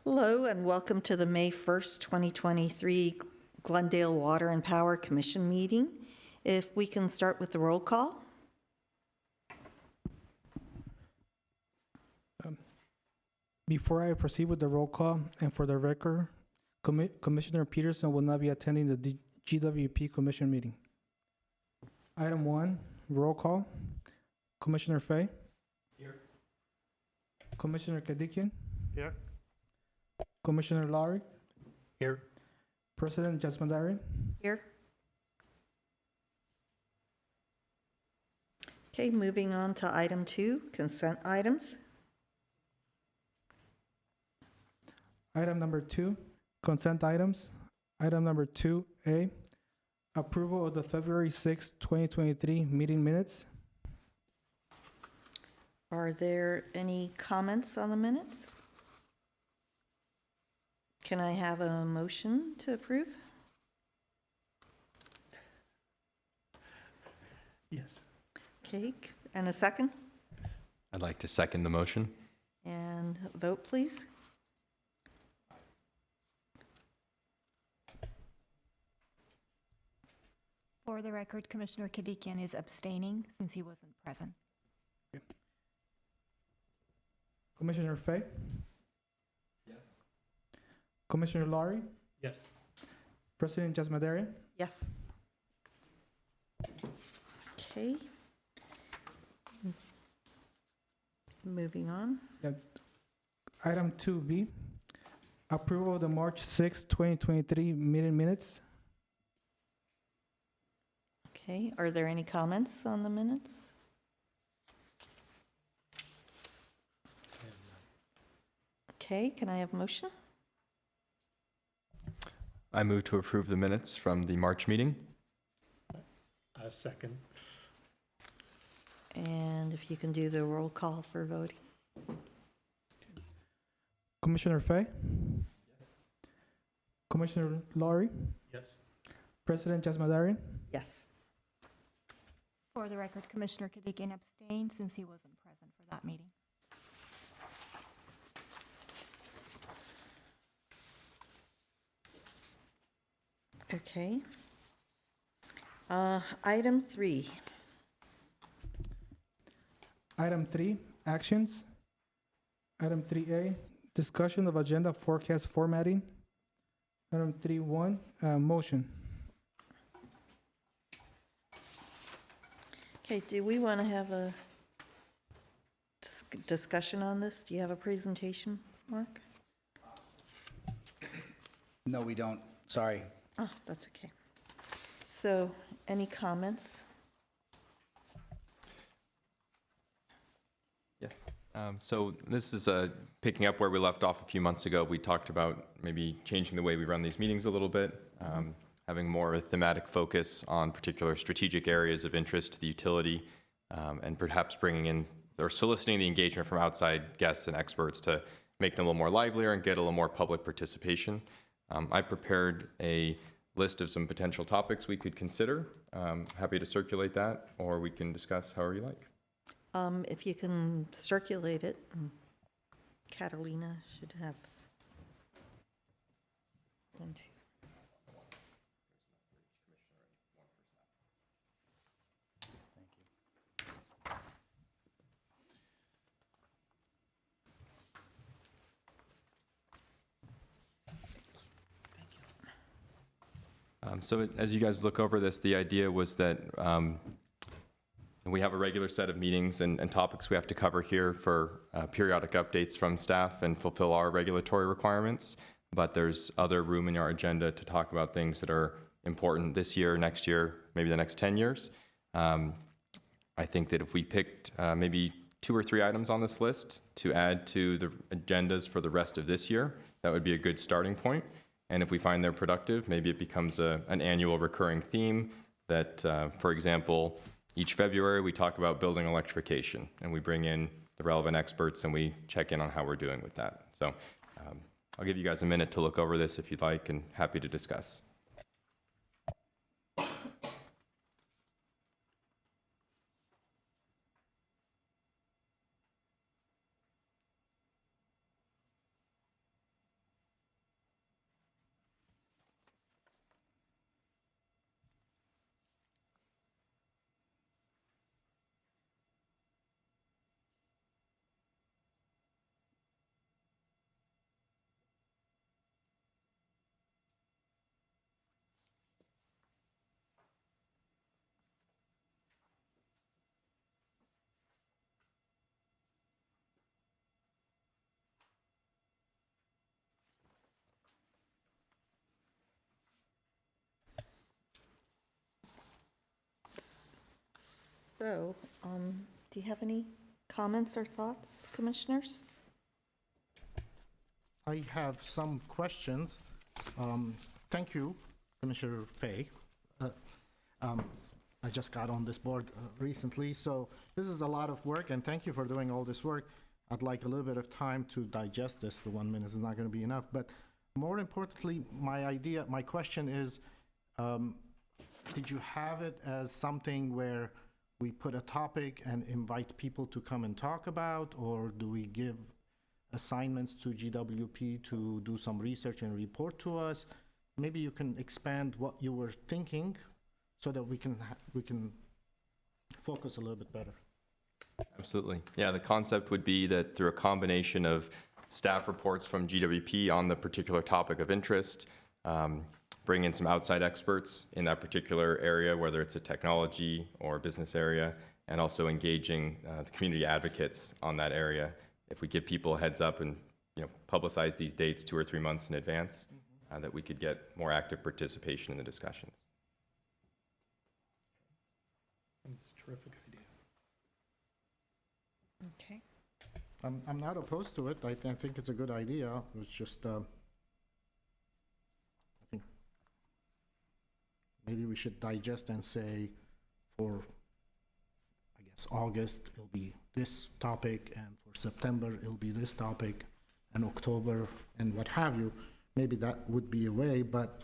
Hello and welcome to the May 1st, 2023 Glendale Water and Power Commission meeting. If we can start with the roll call. Before I proceed with the roll call, and for the record, Commissioner Peterson will not be attending the GWP Commission meeting. Item 1, roll call. Commissioner Fay? Here. Commissioner Kadikian? Here. Commissioner Lowry? Here. President Jasmandarian? Here. Okay, moving on to item 2, consent items. Item number 2, consent items. Item number 2A, approval of the February 6, 2023 meeting minutes. Are there any comments on the minutes? Can I have a motion to approve? Yes. Okay, and a second? I'd like to second the motion. And vote, please. For the record, Commissioner Kadikian is abstaining since he wasn't present. Commissioner Fay? Yes. Commissioner Lowry? Yes. President Jasmandarian? Yes. Okay. Moving on. Item 2B, approval of the March 6, 2023 meeting minutes. Okay, are there any comments on the minutes? Okay, can I have a motion? I move to approve the minutes from the March meeting. Second. And if you can do the roll call for voting. Commissioner Fay? Yes. Commissioner Lowry? Yes. President Jasmandarian? Yes. For the record, Commissioner Kadikian abstained since he wasn't present for that meeting. Okay. Item 3. Item 3, actions. Item 3A, discussion of agenda forecast formatting. Item 3.1, motion. Okay, do we want to have a discussion on this? Do you have a presentation, Mark? No, we don't. Sorry. Oh, that's okay. So, any comments? Yes. So this is picking up where we left off a few months ago. We talked about maybe changing the way we run these meetings a little bit, having more thematic focus on particular strategic areas of interest to the utility, and perhaps bringing in or soliciting the engagement from outside guests and experts to make them a little more livelier and get a little more public participation. I prepared a list of some potential topics we could consider. Happy to circulate that, or we can discuss however you like. If you can circulate it, Catalina should have one, two. So as you guys look over this, the idea was that we have a regular set of meetings and topics we have to cover here for periodic updates from staff and fulfill our regulatory requirements. But there's other room in our agenda to talk about things that are important this year, next year, maybe the next 10 years. I think that if we picked maybe 2 or 3 items on this list to add to the agendas for the rest of this year, that would be a good starting point. And if we find they're productive, maybe it becomes an annual recurring theme that, for example, each February we talk about building electrification and we bring in the relevant experts and we check in on how we're doing with that. So I'll give you guys a minute to look over this if you'd like, and happy to discuss. So, do you have any comments or thoughts, commissioners? I have some questions. Thank you, Commissioner Fay. I just got on this board recently, so this is a lot of work, and thank you for doing all this work. I'd like a little bit of time to digest this. The 1 minute is not going to be enough, but more importantly, my question is, did you have it as something where we put a topic and invite people to come and talk about, or do we give assignments to GWP to do some research and report to us? Maybe you can expand what you were thinking so that we can focus a little bit better. Absolutely. Yeah, the concept would be that through a combination of staff reports from GWP on the particular topic of interest, bring in some outside experts in that particular area, whether it's a technology or business area, and also engaging the community advocates on that area. If we give people a heads up and publicize these dates 2 or 3 months in advance, that we could get more active participation in the discussions. It's a terrific idea. Okay. I'm not opposed to it. I think it's a good idea. It's just, I think maybe we should digest and say for, I guess, August, it'll be this topic, and for September, it'll be this topic, and October, and what have you. Maybe that would be a way, but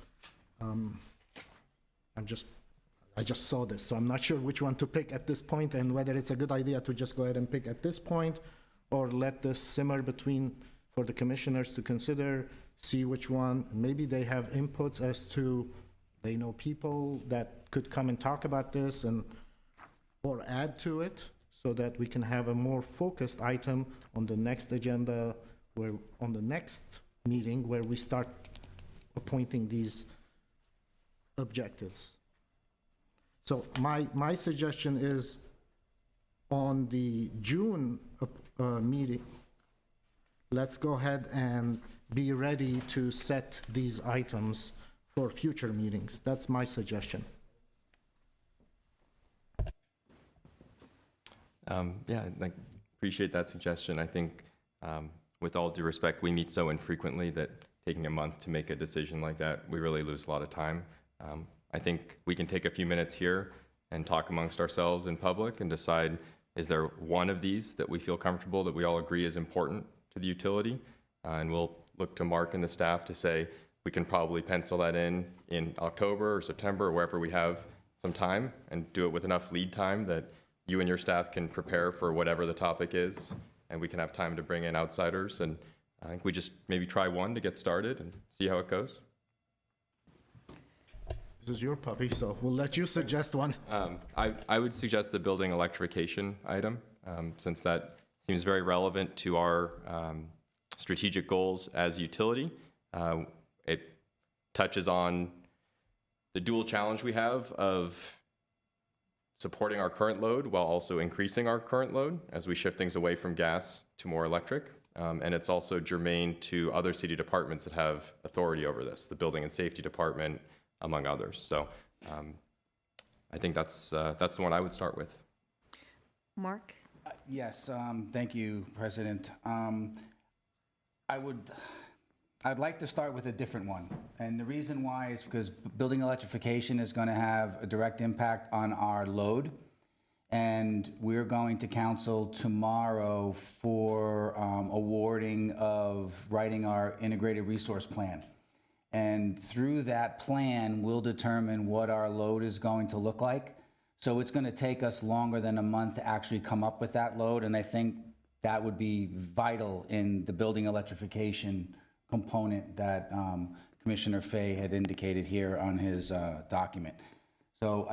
I just saw this, so I'm not sure which one to pick at this point, and whether it's a good idea to just go ahead and pick at this point, or let this simmer for the commissioners to consider, see which one. Maybe they have inputs as to, they know people that could come and talk about this, or add to it, so that we can have a more focused item on the next agenda, on the next meeting, where we start appointing these objectives. So my suggestion is, on the June meeting, let's go ahead and be ready to set these items for future meetings. That's my suggestion. Yeah, I appreciate that suggestion. I think, with all due respect, we meet so infrequently that taking a month to make a decision like that, we really lose a lot of time. I think we can take a few minutes here and talk amongst ourselves in public and decide, is there one of these that we feel comfortable, that we all agree is important to the utility? And we'll look to Mark and the staff to say, we can probably pencil that in October or September, or wherever we have some time, and do it with enough lead time that you and your staff can prepare for whatever the topic is, and we can have time to bring in outsiders. And I think we just maybe try one to get started and see how it goes. This is your puppy, so we'll let you suggest one. I would suggest the building electrification item, since that seems very relevant to our strategic goals as a utility. It touches on the dual challenge we have of supporting our current load while also increasing our current load as we shift things away from gas to more electric. And it's also germane to other city departments that have authority over this, the Building and Safety Department, among others. So I think that's the one I would start with. Mark? Yes, thank you, President. I'd like to start with a different one. And the reason why is because building electrification is going to have a direct impact on our load. And we're going to council tomorrow for awarding of writing our integrated resource plan. And through that plan, we'll determine what our load is going to look like. So it's going to take us longer than a month to actually come up with that load. And I think that would be vital in the building electrification component that Commissioner Fay had indicated here on his document. So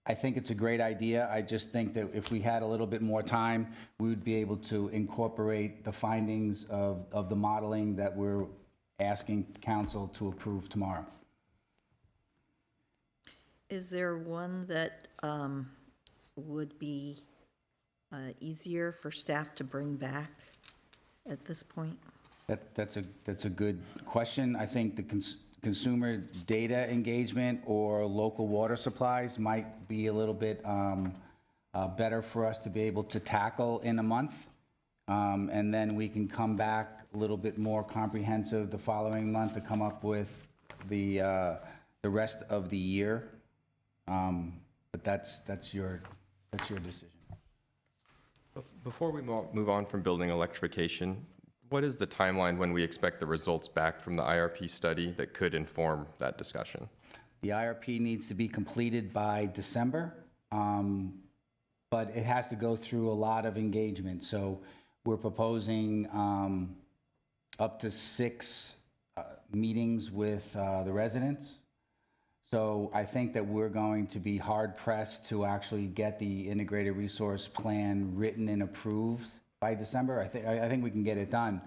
I think it's a great idea. I just think that if we had a little bit more time, we would be able to incorporate the findings of the modeling that we're asking council to approve tomorrow. Is there one that would be easier for staff to bring back at this point? That's a good question. I think the consumer data engagement or local water supplies might be a little bit better for us to be able to tackle in a month. And then we can come back a little bit more comprehensive the following month to come up with the rest of the year. But that's your decision. Before we move on from building electrification, what is the timeline when we expect the results back from the IRP study that could inform that discussion? The IRP needs to be completed by December, but it has to go through a lot of engagement. So we're proposing up to 6 meetings with the residents. So I think that we're going to be hard pressed to actually get the integrated resource plan written and approved by December. I think we can get it done.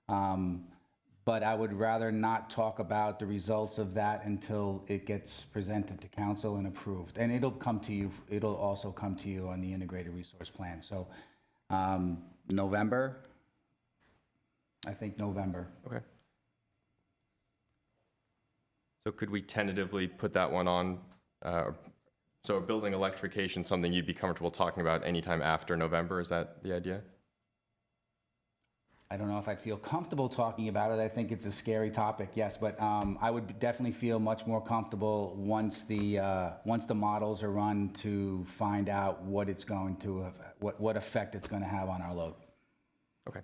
But I would rather not talk about the results of that until it gets presented to council and approved. And it'll come to you, it'll also come to you on the integrated resource plan. So November, I think November. Okay. So could we tentatively put that one on? So building electrification, something you'd be comfortable talking about anytime after November, is that the idea? I don't know if I'd feel comfortable talking about it. I think it's a scary topic, yes, but I would definitely feel much more comfortable once the models are run to find out what it's going to, what effect it's going to have on our load. Okay.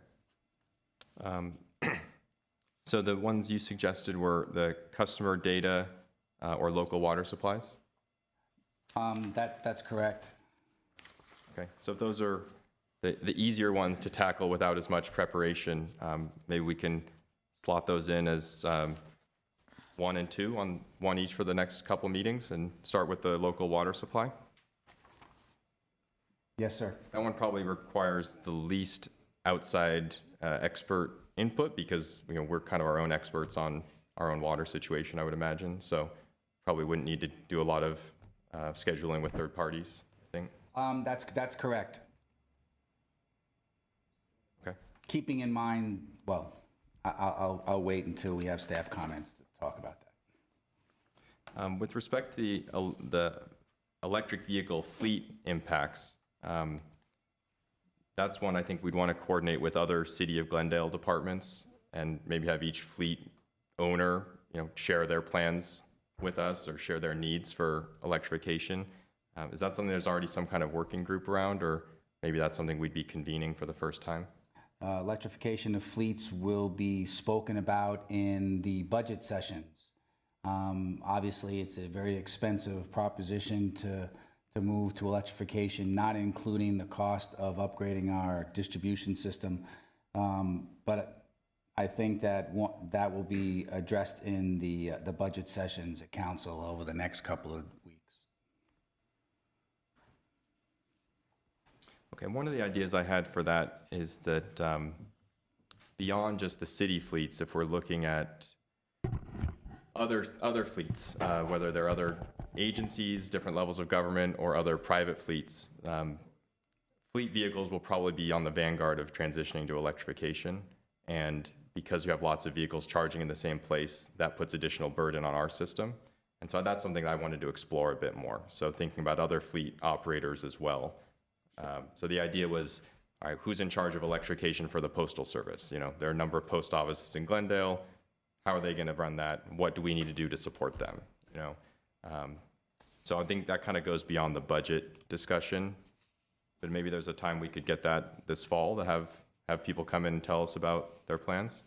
So the ones you suggested were the customer data or local water supplies? That's correct. Okay, so if those are the easier ones to tackle without as much preparation, maybe we can slot those in as 1 and 2, on one each for the next couple meetings, and start with the local water supply. Yes, sir. That one probably requires the least outside expert input, because we're kind of our own experts on our own water situation, I would imagine. So probably wouldn't need to do a lot of scheduling with third parties, I think. That's correct. Okay. Keeping in mind, well, I'll wait until we have staff comments to talk about that. With respect to the electric vehicle fleet impacts, that's one I think we'd want to coordinate with other City of Glendale departments, and maybe have each fleet owner, share their plans with us or share their needs for electrification. Is that something there's already some kind of working group around, or maybe that's something we'd be convening for the first time? Electrification of fleets will be spoken about in the budget sessions. Obviously, it's a very expensive proposition to move to electrification, not including the cost of upgrading our distribution system. But I think that that will be addressed in the budget sessions at council over the next couple of weeks. Okay, one of the ideas I had for that is that beyond just the city fleets, if we're looking at other fleets, whether they're other agencies, different levels of government, or other private fleets, fleet vehicles will probably be on the vanguard of transitioning to electrification. And because you have lots of vehicles charging in the same place, that puts additional burden on our system. And so that's something that I wanted to explore a bit more. So thinking about other fleet operators as well. So the idea was, all right, who's in charge of electrification for the Postal Service? There are a number of post offices in Glendale. How are they going to run that? What do we need to do to support them? So I think that kind of goes beyond the budget discussion, but maybe there's a time we could get that this fall to have people come in and tell us about their plans.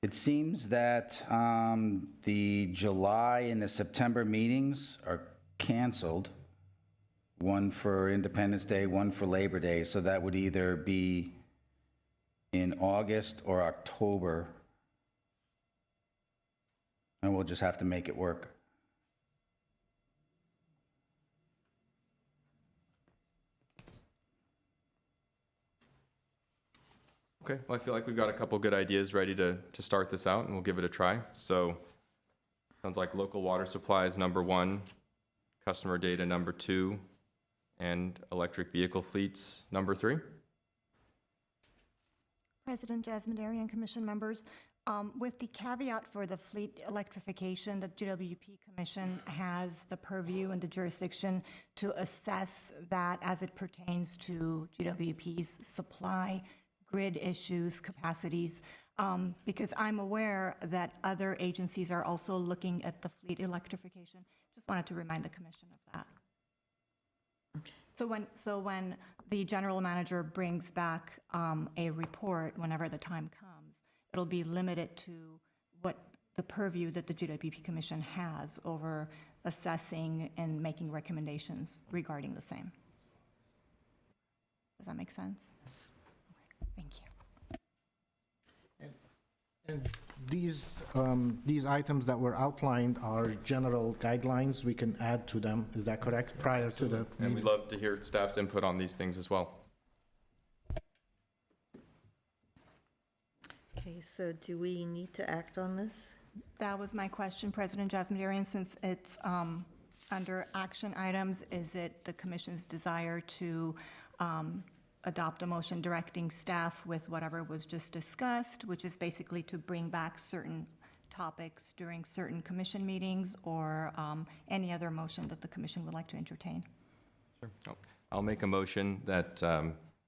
It seems that the July and the September meetings are canceled. One for Independence Day, one for Labor Day, so that would either be in August or October. And we'll just have to make it work. Okay, well, I feel like we've got a couple good ideas ready to start this out, and we'll give it a try. So sounds like local water supplies, number 1, customer data, number 2, and electric vehicle fleets, number 3. President Jasmine and Commission members, With the caveat for the fleet electrification, the GWP Commission has the purview and the jurisdiction to assess that as it pertains to GWP's supply, grid issues, capacities, because I'm aware that other agencies are also looking at the fleet electrification. Just wanted to remind the commission of that. So when the general manager brings back a report, whenever the time comes, it'll be limited to what the purview that the GWP Commission has over assessing and making recommendations regarding the same. Does that make sense? Yes. Okay, thank you. And these items that were outlined are general guidelines. We can add to them. Is that correct? Prior to the And we'd meeting? love to hear staff's input on these things as well. Okay, so do we need to act on this? That was my question, President Jasmine, since it's under action items, is it the commission's desire to adopt a motion directing staff with whatever was just discussed, which is basically to bring back certain topics during certain commission meetings, or any other motion that the commission would like to entertain? Sure. I'll make a motion that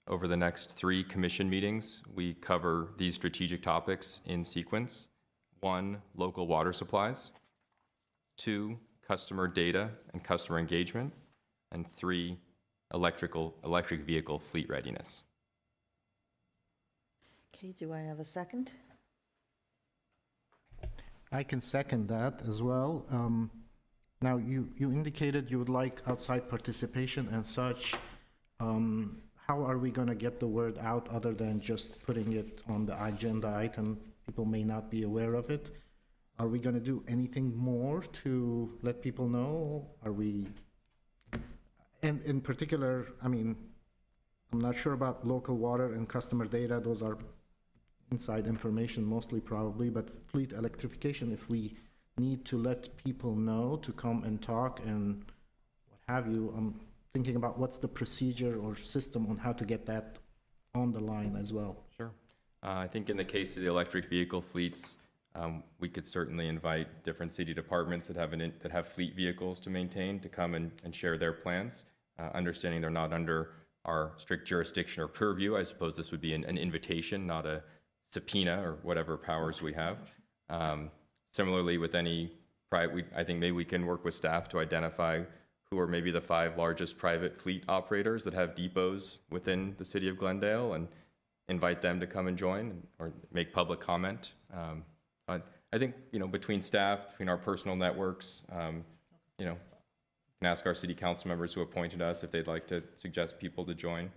over the next 3 commission meetings, we cover these strategic topics in sequence. 1, local water supplies. 2, customer data and customer engagement. And 3, electric vehicle fleet readiness. Okay, do I have a second? I can second that as well. Now, you indicated you would like outside participation and such. How are we going to get the word out other than just putting it on the agenda item? People may not be aware of it. Are we going to do anything more to let people know? Are we, and in particular, I mean, I'm not sure about local water and customer data. Those are inside information mostly probably, but fleet electrification, if we need to let people know to come and talk and what have you, I'm thinking about what's the procedure or system on how to get that on the line as well. Sure. I think in the case of the electric vehicle fleets, we could certainly invite different city departments that have fleet vehicles to maintain to come and share their plans. Understanding they're not under our strict jurisdiction or purview, I suppose this would be an invitation, not a subpoena or whatever powers we have. Similarly, with any private, I think maybe we can work with staff to identify who are maybe the 5 largest private fleet operators that have depots within the city of Glendale and invite them to come and join or make public comment. But I think, between staff, between our personal networks, we can ask our city council members who appointed us if they'd like to suggest people to join.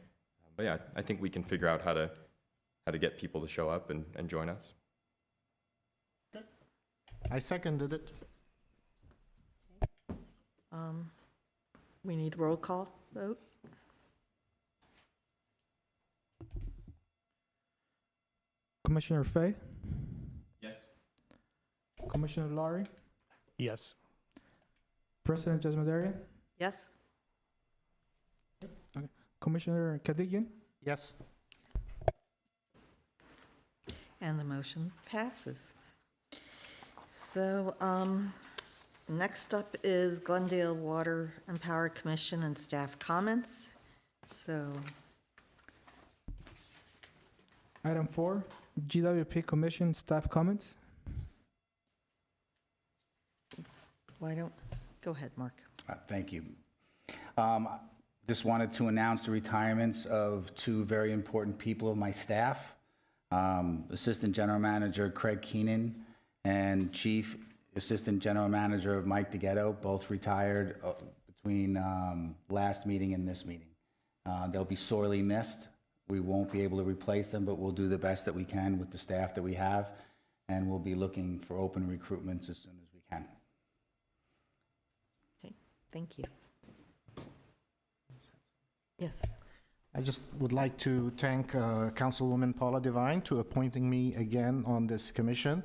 But yeah, I think we can figure out how to get people to show up and join us. I seconded it. We need roll call vote? Commissioner Fay? Yes. Commissioner Laurie? Yes. President Jasmadarian? Yes? Commissioner Kadigian? Yes. And the motion passes. So, next up is Glendale Water and Power Commission and staff comments. So, Item 4, GWP Commission staff comments. go ahead, Mark. Thank you. Just wanted to announce the retirements of 2 very important people of my staff. Assistant General Manager Craig Keenan and Chief Assistant General Manager Mike DeGhetto, both retired between last meeting and this meeting. They'll be sorely missed. We won't be able to replace them, but we'll do the best that we can with the staff that we have, and we'll be looking for open recruitments as soon as we can. Okay, thank you. Yes. I just would like to thank Councilwoman Paula Devine to appointing me again on this commission.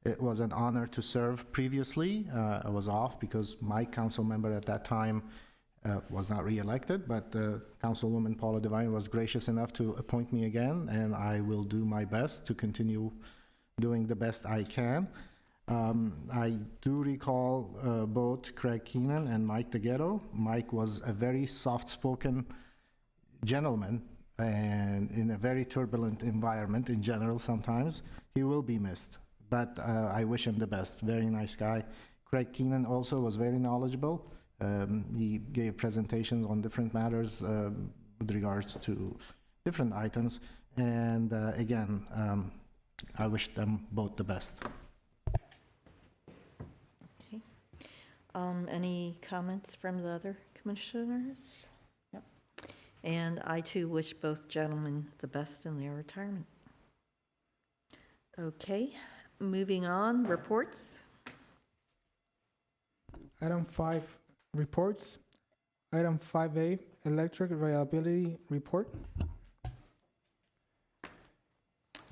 It was an honor to serve previously. I was off because my council member at that time was not re-elected, but Councilwoman Paula Devine was gracious enough to appoint me again, and I will do my best to continue doing the best I can. I do recall both Craig Keenan and Mike DeGhetto. Mike was a very soft-spoken gentleman and in a very turbulent environment in general sometimes. He will be missed, but I wish him the best. Very nice guy. Craig Keenan also was very knowledgeable. He gave presentations on different matters with regards to different items. And again, I wish them both the best. Okay. Any comments from the other commissioners? No. And I too wish both gentlemen the best in their retirement. Okay, moving on, reports. Item 5, reports. Item 5A, electric reliability report.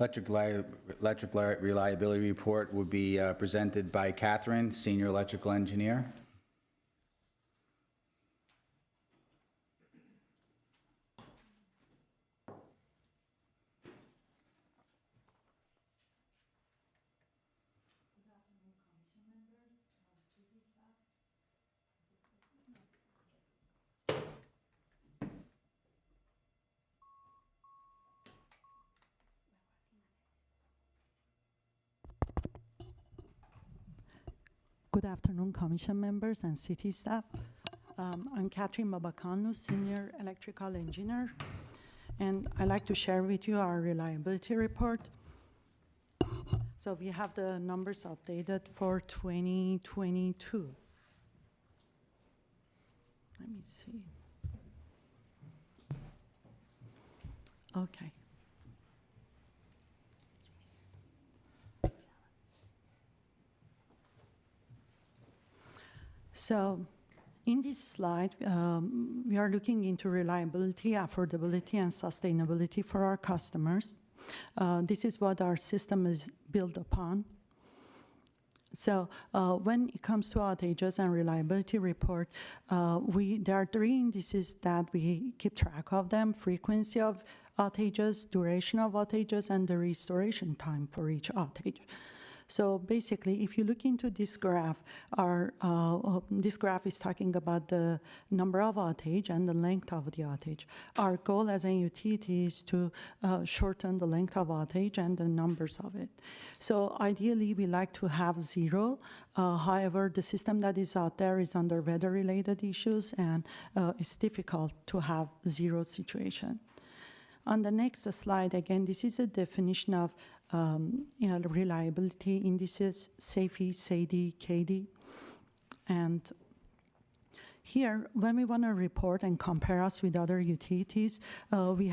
Electric reliability report will be presented by Catherine, Senior Electrical Engineer. Good afternoon, Commission members and city staff. I'm Catherine Babakanu, Senior Electrical Engineer, and I'd like to share with you our reliability report. So we have the numbers updated for 2022. Let me see. Okay. So in this slide, we are looking into reliability, affordability, and sustainability for our customers. This is what our system is built upon. So when it comes to outages and reliability report, there are 3 indices that we keep track of them: frequency of outages, duration of outages, and the restoration time for each outage. So basically, if you look into this graph, this graph is talking about the number of outage and the length of the outage. Our goal as a utility is to shorten the length of outage and the numbers of it. So ideally, we like to have 0. However, the system that is out there is under weather-related issues, and it's difficult to have 0 situation. On the next slide, again, this is a definition of reliability indices, SAIFI, SAIDI, KD. And here, when we want to report and compare us with other utilities, we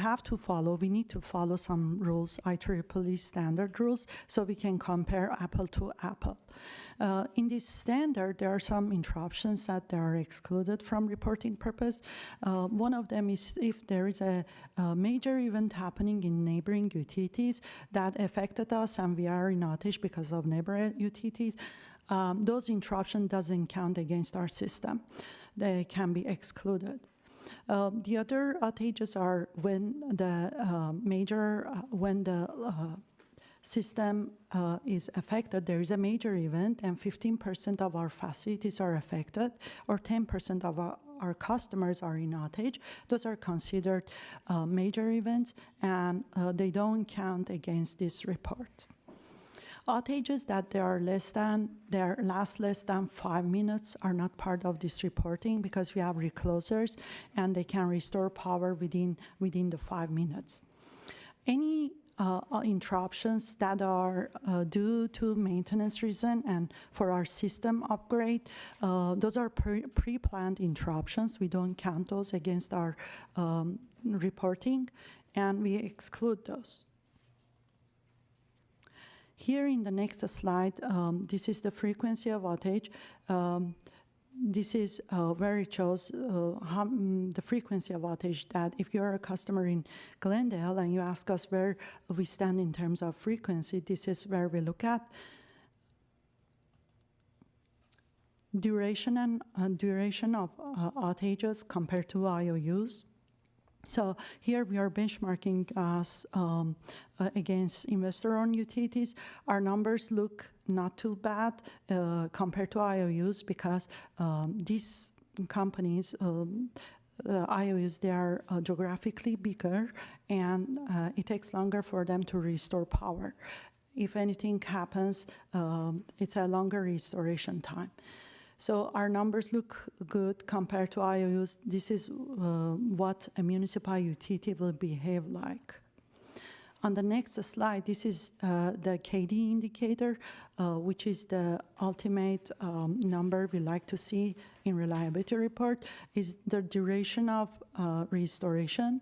need to follow some rules, IEEE standard rules, so we can compare apple to apple. In this standard, there are some interruptions that are excluded from reporting purpose. One of them is if there is a major event happening in neighboring utilities that affected us and we are in outage because of neighboring utilities, those interruptions doesn't count against our system. They can be excluded. The other outages are when the system is affected, there is a major event, and 15% of our facilities are affected, or 10% of our customers are in outage. Those are considered major events, and they don't count against this report. Outages that last less than 5 minutes are not part of this reporting because we have reclosers and they can restore power within the 5 minutes. Any interruptions that are due to maintenance reason and for our system upgrade, those are pre-planned interruptions. We don't count those against our reporting, and we exclude those. Here in the next slide, this is the frequency of outage. This is where it shows the frequency of outage, that if you're a customer in Glendale and you ask us where we stand in terms of frequency, this is where we look at. Duration of outages compared to IOUs. So here we are benchmarking us against investor-owned utilities. Our numbers look not too bad compared to IOUs because these companies, IOUs, they are geographically bigger and it takes longer for them to restore power. If anything happens, it's a longer restoration time. So our numbers look good compared to IOUs. This is what a municipal utility will behave like. On the next slide, this is the KD indicator, which is the ultimate number we like to see in reliability report, is the duration of restoration.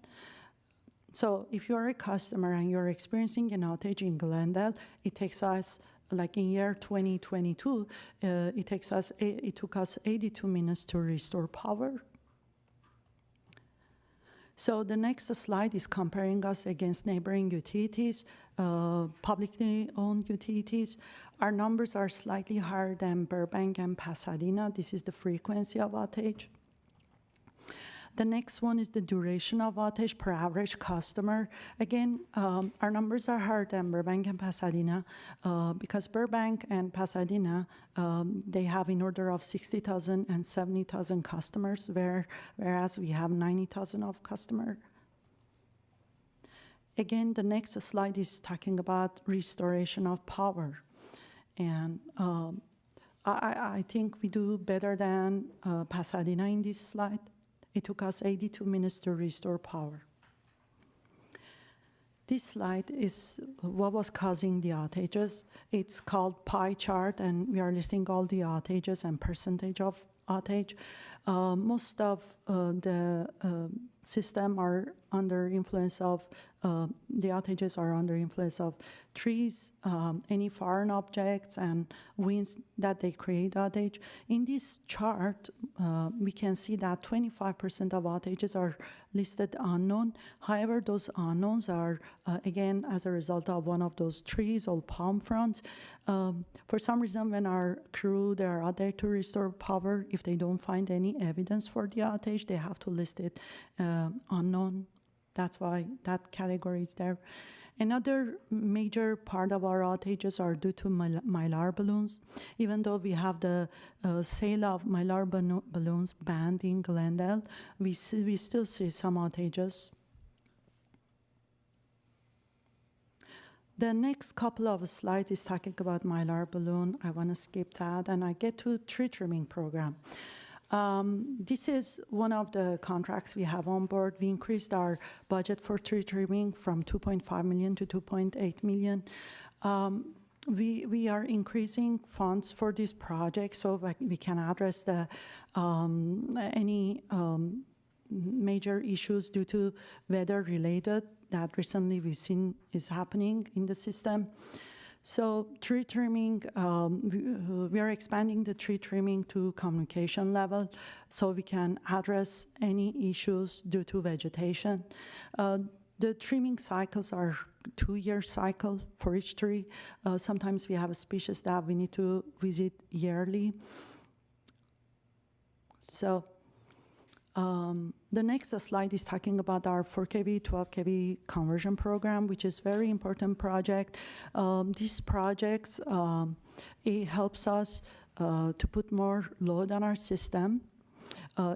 So if you're a customer and you're experiencing an outage in Glendale, it takes us, like in year 2022, it took us 82 minutes to restore power. So the next slide is comparing us against neighboring utilities, publicly owned utilities. Our numbers are slightly higher than Burbank and Pasadena. This is the frequency of outage. The next one is the duration of outage per average customer. Again, our numbers are higher than Burbank and Pasadena because Burbank and Pasadena, they have in order of 60,000 and 70,000 customers, whereas we have 90,000 of customers. Again, the next slide is talking about restoration of power. And I think we do better than Pasadena in this slide. It took us 82 minutes to restore power. This slide is what was causing the outages. It's called pie chart, and we are listing all the outages and percentage of outage. Most of the system are under influence of, the outages are under influence of trees, any foreign objects, and winds that they create outage. In this chart, we can see that 25% of outages are listed unknown. However, those unknowns are, again, as a result of one of those trees or palm fronds. For some reason, when our crew, they are out there to restore power, if they don't find any evidence for the outage, they have to list it unknown. That's why that category is there. Another major part of our outages are due to mylar balloons. Even though we have the sale of mylar balloons banned in Glendale, we still see some outages. The next couple of slides is talking about mylar balloon. I want to skip that, and I get to tree trimming program. This is one of the contracts we have on board. We increased our budget for tree trimming from 2.5 million to 2.8 million. We are increasing funds for this project so that we can address the any major issues due to weather related that recently we've seen is happening in the system. So tree trimming, we are expanding the tree trimming to communication level so we can address any issues due to vegetation. The trimming cycles are 2-year cycle for each tree. Sometimes we have a species that we need to visit yearly. So the next slide is talking about our 4 kV, 12 kV conversion program, which is very important project. These projects, it helps us to put more load on our system.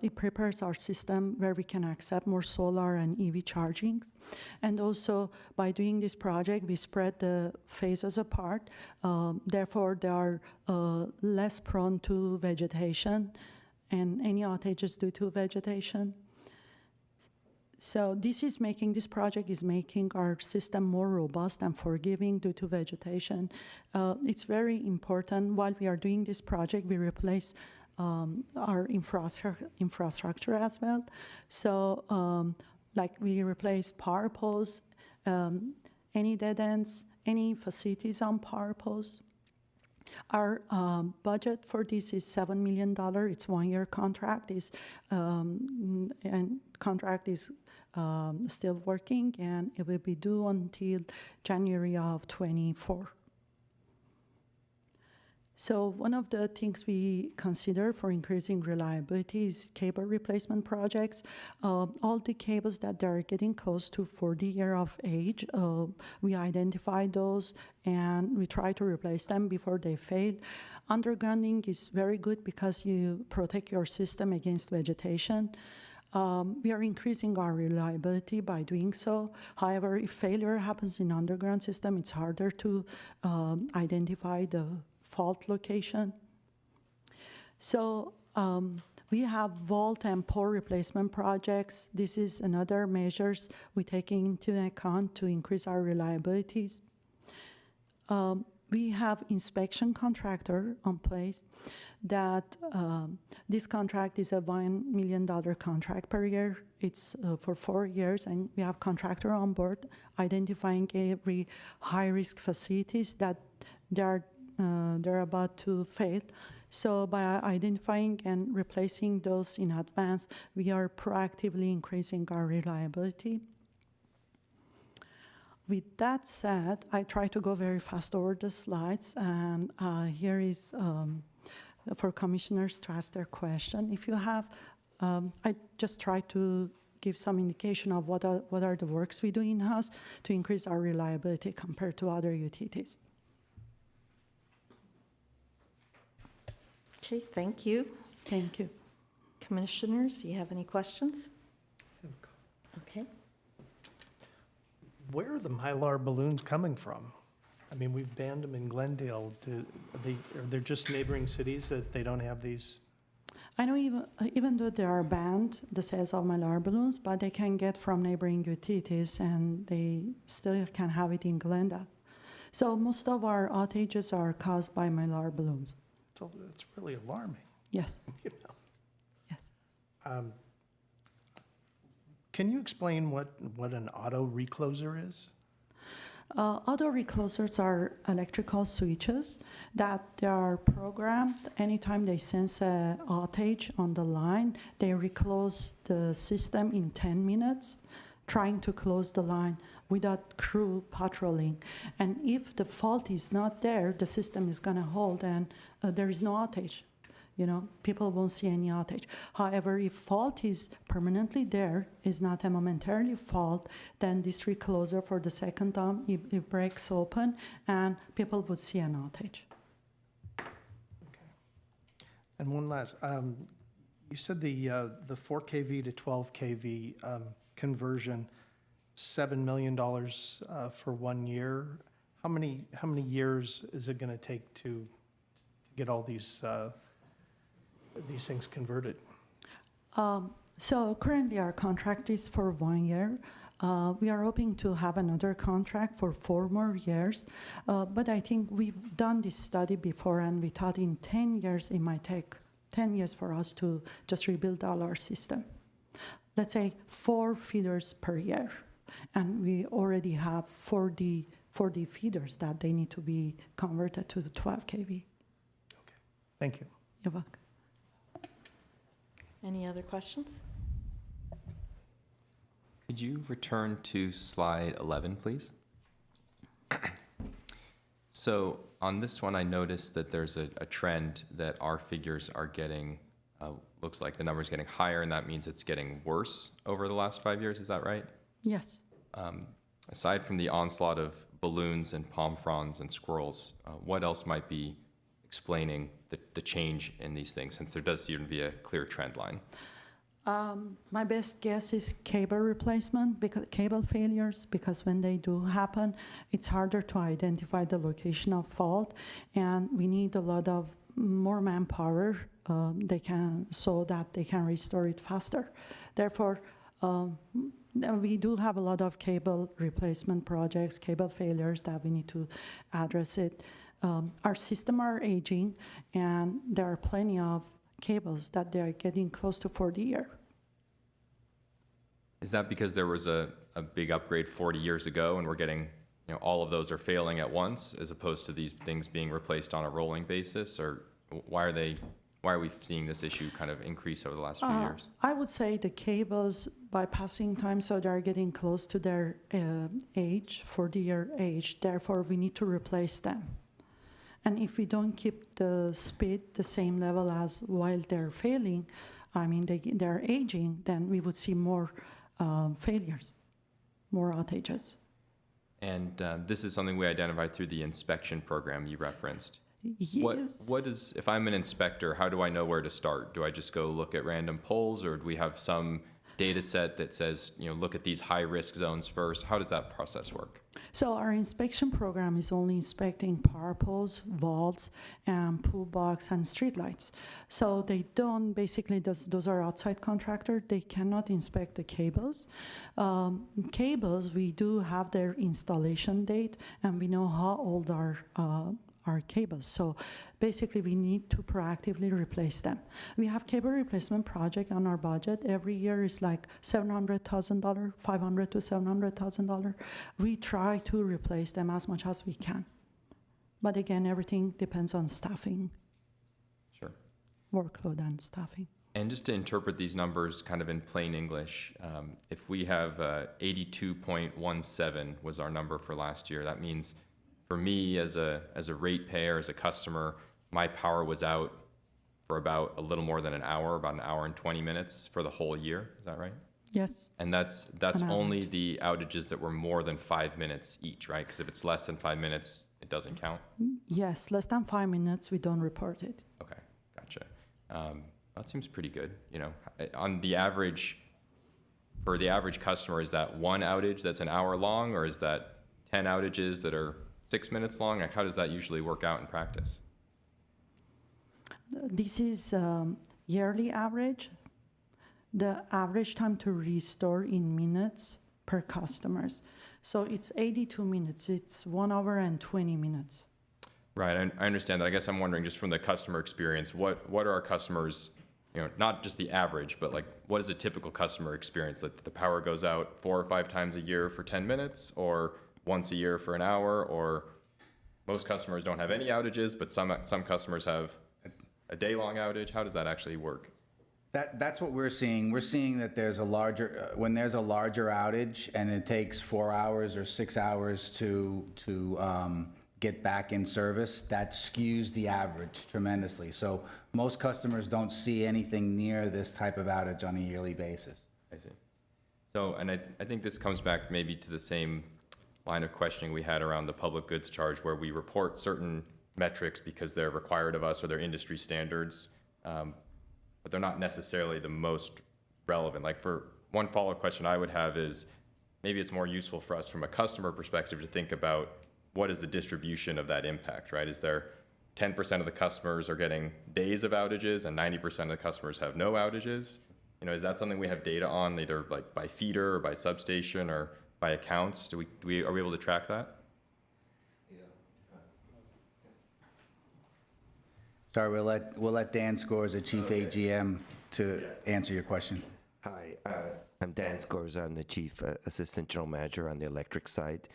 It prepares our system where we can accept more solar and EV chargings. And also, by doing this project, we spread the phases apart. Therefore, they are less prone to vegetation and any outages due to vegetation. So this project is making our system more robust and forgiving due to vegetation. It's very important. While we are doing this project, we replace our infrastructure as well. So like we replace power poles, any dead ends, any facilities on power poles. Our budget for this is $7 million. It's 1-year contract, and contract is still working, and it will be due until January of 24. So one of the things we consider for increasing reliability is cable replacement projects. All the cables that they are getting close to 40 years of age, we identify those and we try to replace them before they fade. Undergrounding is very good because you protect your system against vegetation. We are increasing our reliability by doing so. However, if failure happens in underground system, it's harder to identify the fault location. So we have vault and pole replacement projects. This is another measures we're taking into account to increase our reliabilities. We have inspection contractor on place that this contract is a $1 million contract per year. It's for 4 years, and we have contractor on board identifying every high-risk facilities that they're about to fail. So by identifying and replacing those in advance, we are proactively increasing our reliability. With that said, I try to go very fast over the slides, and here is for commissioners to ask their question. If you have, I just try to give some indication of what are the works we do in-house to increase our reliability compared to other utilities. Okay, thank you. Thank you. Commissioners, you have any questions? Okay. Where are the Mylar balloons coming from? I mean, we've banned them in Glendale. Are there just neighboring cities that they don't have these? I know even though they are banned, the sales of Mylar balloons, but they can get from neighboring utilities and they still can have it in Glendale. So most of our outages are caused by Mylar balloons. So that's really alarming. Yes. You know? Yes. Can you explain what an auto recloser is? Auto reclosers are electrical switches that they are programmed. Anytime they sense a outage on the line, they reclose the system in 10 minutes, trying to close the line without crew patrolling. And if the fault is not there, the system is going to hold and there is no outage. You know, people won't see any outage. However, if fault is permanently there, is not a momentary fault, then this recloser for the second time, it breaks open and people would see an outage. Okay. And one last, you said the 4 kV to 12 kV conversion, $7 million for 1 year. How many years is it going to take to get all these things converted? So currently our contract is for 1 year. We are hoping to have another contract for 4 more years. But I think we've done this study before and we thought in 10 years it might take 10 years for us to just rebuild all our system. Let's say 4 feeders per year. And we already have 40 feeders that they need to be converted to the 12 kV. Okay, thank you. You're welcome. Any other questions? Could you return to slide 11, please? So on this one, I noticed that there's a trend that our figures are getting, looks like the number's getting higher, and that means it's getting worse over the last 5 years. Is that right? Yes. Aside from the onslaught of balloons and palm fronds and squirrels, what else might be explaining the change in these things, since there does seem to be a clear trend line? My best guess is cable replacement, because cable failures, because when they do happen, it's harder to identify the location of fault, and we need a lot of more manpower so that they can restore it faster. Therefore, we do have a lot of cable replacement projects, cable failures that we need to address it. Our system are aging, and there are plenty of cables that they are getting close to 40 years. Is that because there was a big upgrade 40 years ago, and we're getting, all of those are failing at once, as opposed to these things being replaced on a rolling basis? Or why are we seeing this issue kind of increase over the last few years? I would say the cables, by passing time, so they're getting close to their age, 40-year age. Therefore, we need to replace them. And if we don't keep the speed the same level as while they're failing, I mean, they're aging, then we would see more failures, more outages. And this is something we identified through the inspection program you referenced. Yes. What is, if I'm an inspector, how do I know where to start? Do I just go look at random polls, or do we have some data set that says, look at these high-risk zones first? How does that process work? So our inspection program is only inspecting power poles, vaults, and pool box and streetlights. So they don't, basically, those are outside contractor. They cannot inspect the cables. Cables, we do have their installation date, and we know how old are our cables. So basically, we need to proactively replace them. We have cable replacement project on our budget. Every year is like $700,000, $500,000 to $700,000. We try to replace them as much as we can. But again, everything depends on staffing, Sure. workload and staffing. And just to interpret these numbers kind of in plain English, if we have 82.17 was our number for last year, that means for me as a ratepayer, as a customer, my power was out for about a little more than an hour, about an hour and 20 minutes for the whole year. Is that right? Yes. And that's An only the outages that were more than 5 minutes each, right? Because if it's less than 5 minutes, it doesn't count. Yes, less than 5 minutes, we don't report it. Okay, gotcha. That seems pretty good. On the average, for the average customer, is that one outage that's an hour long, or is that 10 outages that are 6 minutes long? Like, how does that usually work out in practice? This is yearly average. The average time to restore in minutes per customers. So it's 82 minutes. It's 1 hour and 20 minutes. Right, I understand that. I guess I'm wondering, just from the customer experience, what are our customers, not just the average, but like, what is a typical customer experience? That the power goes out 4 or 5 times a year for 10 minutes, or once a year for an hour, or most customers don't have any outages, but some customers have a day-long outage? How does that actually work? That's what we're seeing. We're seeing that there's a larger, when there's a larger outage and it takes 4 hours or 6 hours to get back in service, that skews the average tremendously. So most customers don't see anything near this type of outage on a yearly basis. I see. So, and I think this comes back maybe to the same line of questioning we had around the public goods charge, where we report certain metrics because they're required of us or they're industry standards, but they're not necessarily the most relevant. Like, for one follow-up question I would have is, maybe it's more useful for us from a customer perspective to think about what is the distribution of that impact, right? Is there 10% of the customers are getting days of outages and 90% of the customers have no outages? Is that something we have data on, either like by feeder or by substation or by accounts? Are we able to track that? Sorry, we'll let Dan Scores, the Chief AGM, to answer your question. Hi, I'm Dan Scores. I'm the Chief Assistant General Manager on the electric side.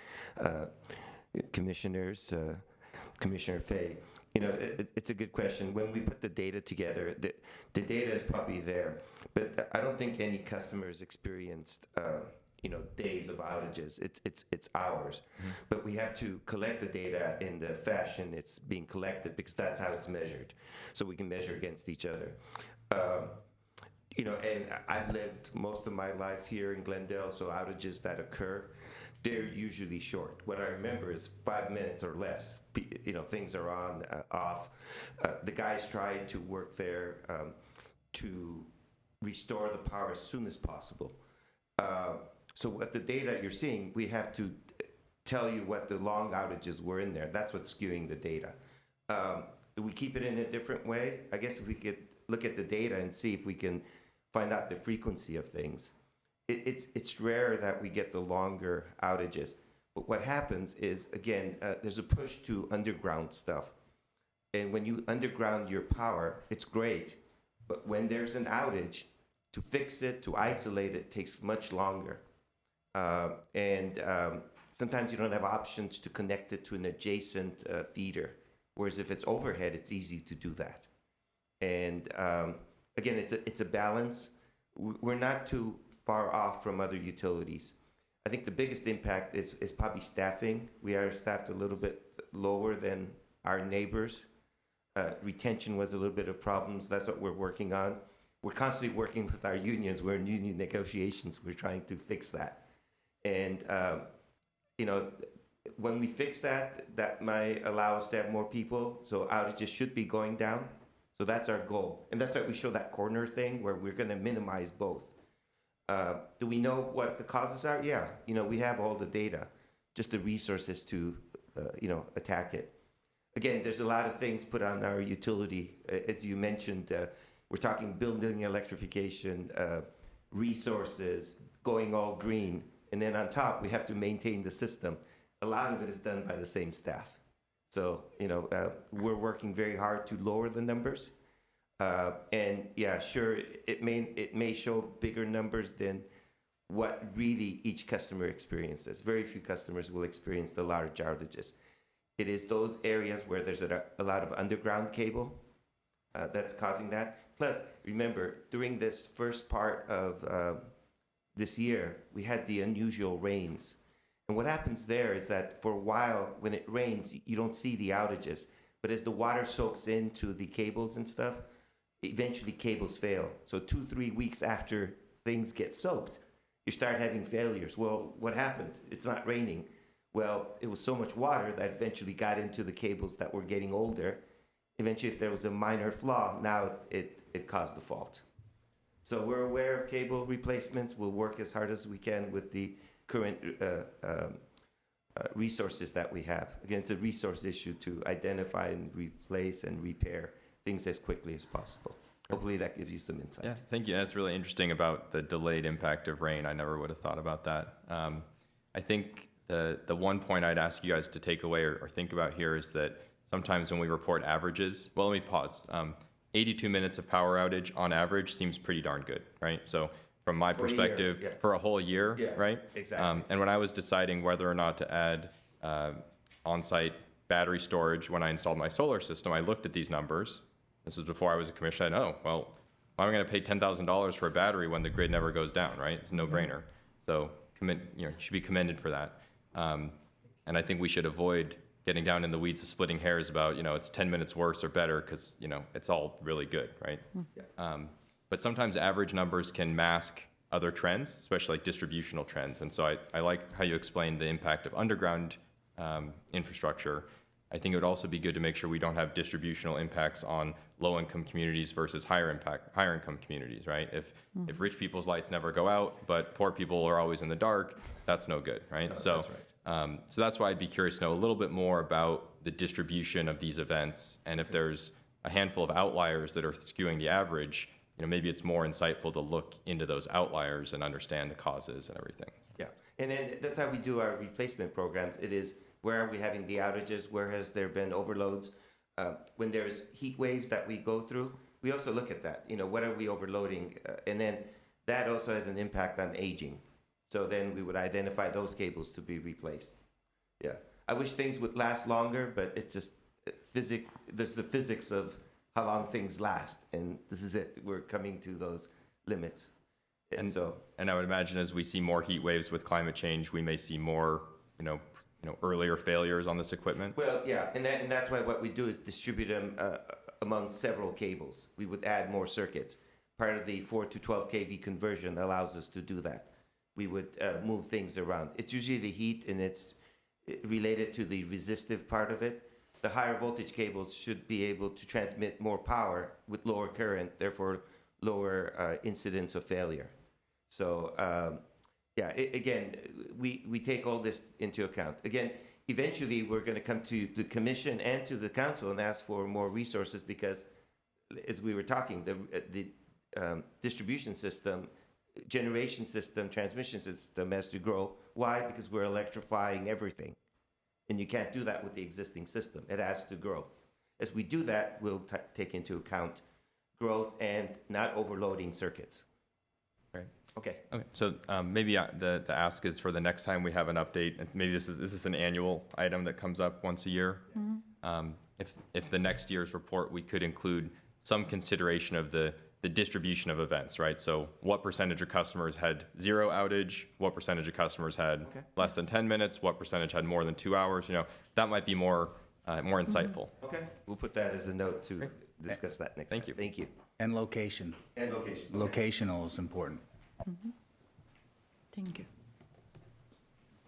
Commissioners, Commissioner Fay, it's a good question. When we put the data together, the data is probably there, but I don't think any customers experienced days of outages. It's hours. Mm-hmm. But we have to collect the data in the fashion it's being collected, because that's how it's measured. So we can measure against each other. And I've lived most of my life here in Glendale, so outages that occur, they're usually short. What I remember is 5 minutes or less. Things are on, off. The guys try to work there to restore the power as soon as possible. So what the data you're seeing, we have to tell you what the long outages were in there. That's what's skewing the data. Do we keep it in a different way? I guess if we could look at the data and see if we can find out the frequency of things. It's rare that we get the longer outages. But what happens is, again, there's a push to underground stuff. And when you underground your power, it's great. But when there's an outage, to fix it, to isolate it, takes much longer. Sometimes you don't have options to connect it to an adjacent feeder. Whereas if it's overhead, it's easy to do that. And again, it's a balance. We're not too far off from other utilities. I think the biggest impact is probably staffing. We are staffed a little bit lower than our neighbors. Retention was a little bit of problems. That's what we're working on. We're constantly working with our unions. We're in union negotiations. We're trying to fix that. And, you know, when we fix that, that might allow us to have more people. So outages should be going down. So that's our goal. And that's why we show that corner thing where we're going to minimize both. Do we know what the causes are? Yeah. You know, we have all the data, just the resources to, you know, attack it. Again, there's a lot of things put on our utility. As you mentioned, we're talking building electrification, resources, going all green. And then on top, we have to maintain the system. A lot of it is done by the same staff. So, you know, we're working very hard to lower the numbers. And yeah, sure, it may show bigger numbers than what really each customer experiences. Very few customers will experience the large outages. It is those areas where there's a lot of underground cable that's causing that. Plus, remember, during this first part of this year, we had the unusual rains. And what happens there is that for a while, when it rains, you don't see the outages. But as the water soaks into the cables and stuff, eventually cables fail. So 2-3 weeks after things get soaked, you start having failures. Well, what happened? It's not raining. Well, it was so much water that eventually got into the cables that were getting older. Eventually, if there was a minor flaw, now it caused the fault. So we're aware of cable replacements. We'll work as hard as we can with the current resources that we have. Again, it's a resource issue to identify and replace and repair things as quickly as possible. Hopefully that gives you some insight. Yeah, thank you. That's really interesting about the delayed impact of rain. I never would have thought about that. I think the one point I'd ask you guys to take away or think about here is that sometimes when we report averages, well, let me pause. 82 minutes of power outage on average seems pretty darn good, right? So from my perspective, yeah. for a whole year, Yeah, right? exactly. And when I was deciding whether or not to add on-site battery storage when I installed my solar system, I looked at these numbers. This was before I was a commissioner. I know, well, why am I going to pay $10,000 for a battery when the grid never goes down, right? It's a no-brainer. So, you should be commended for that. And I think we should avoid getting down in the weeds of splitting hairs about, it's 10 minutes worse or better because, it's all really good, right? Yeah. But sometimes average numbers can mask other trends, especially like distributional trends. And so I like how you explained the impact of underground infrastructure. I think it would also be good to make sure we don't have distributional impacts on low-income communities versus higher income communities, right? If rich people's lights never go out, but poor people are always in the dark, that's no good, right? No, So, that's right. So that's why I'd be curious to know a little bit more about the distribution of these events, and if there's a handful of outliers that are skewing the average, maybe it's more insightful to look into those outliers and understand the causes and everything. Yeah, and then that's how we do our replacement programs. It is, where are we having the outages? Where has there been overloads? When there's heat waves that we go through, we also look at that. What are we overloading? And then that also has an impact on aging. So then we would identify those cables to be replaced. Yeah, I wish things would last longer, but it's just there's the physics of how long things last, and this is it. We're coming to those limits. And I would imagine as we see more heat waves with climate change, we may see more, earlier failures on this equipment. Well, yeah, and that's why what we do is distribute them among several cables. We would add more circuits. Part of the 4 to 12 kV conversion allows us to do that. We would move things around. It's usually the heat, and it's related to the resistive part of it. The higher voltage cables should be able to transmit more power with lower current, therefore lower incidence of failure. So, again, we take all this into account. Again, eventually we're going to come to the commission and to the council and ask for more resources because, as we were talking, the distribution system, generation system, transmission system has to grow. Why? Because we're electrifying everything. And you can't do that with the existing system. It has to grow. As we do that, we'll take into account growth and not overloading circuits. Right. Okay. Okay. So maybe the ask is for the next time we have an update, and maybe this is an annual item that comes up once a year. Mm-hmm. If the next year's report, we could include some consideration of the distribution of events, right? So what percentage of customers had 0 outage? What percentage of customers had less than 10 minutes? What percentage had more than 2 hours? That might be more more insightful. Okay, we'll put that as a note to Great. discuss that next Thank time. you. Thank you. And location. And location. Locational is important. Thank you.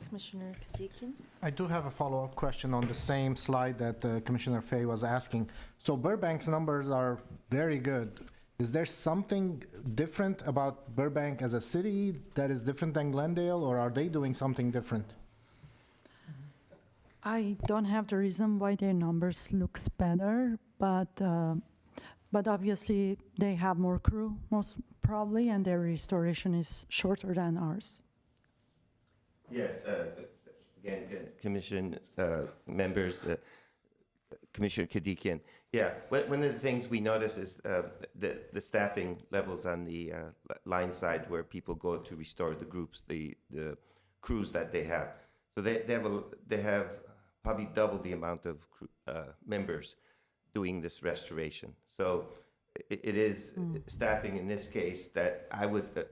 Commissioner Kadikian? I do have a follow-up question on the same slide that Commissioner Fay was asking. So Burbank's numbers are very good. Is there something different about Burbank as a city that is different than Glendale, or are they doing something different? I don't have the reason why their numbers looks better, but obviously they have more crew, most probably, and their restoration is shorter than ours. Yes, again, Commission members, Commissioner Kadikian. Yeah, one of the things we notice is the staffing levels on the line side where people go to restore the groups, the crews that they have. So they have probably double the amount of members doing this restoration. So it is staffing in this case that I would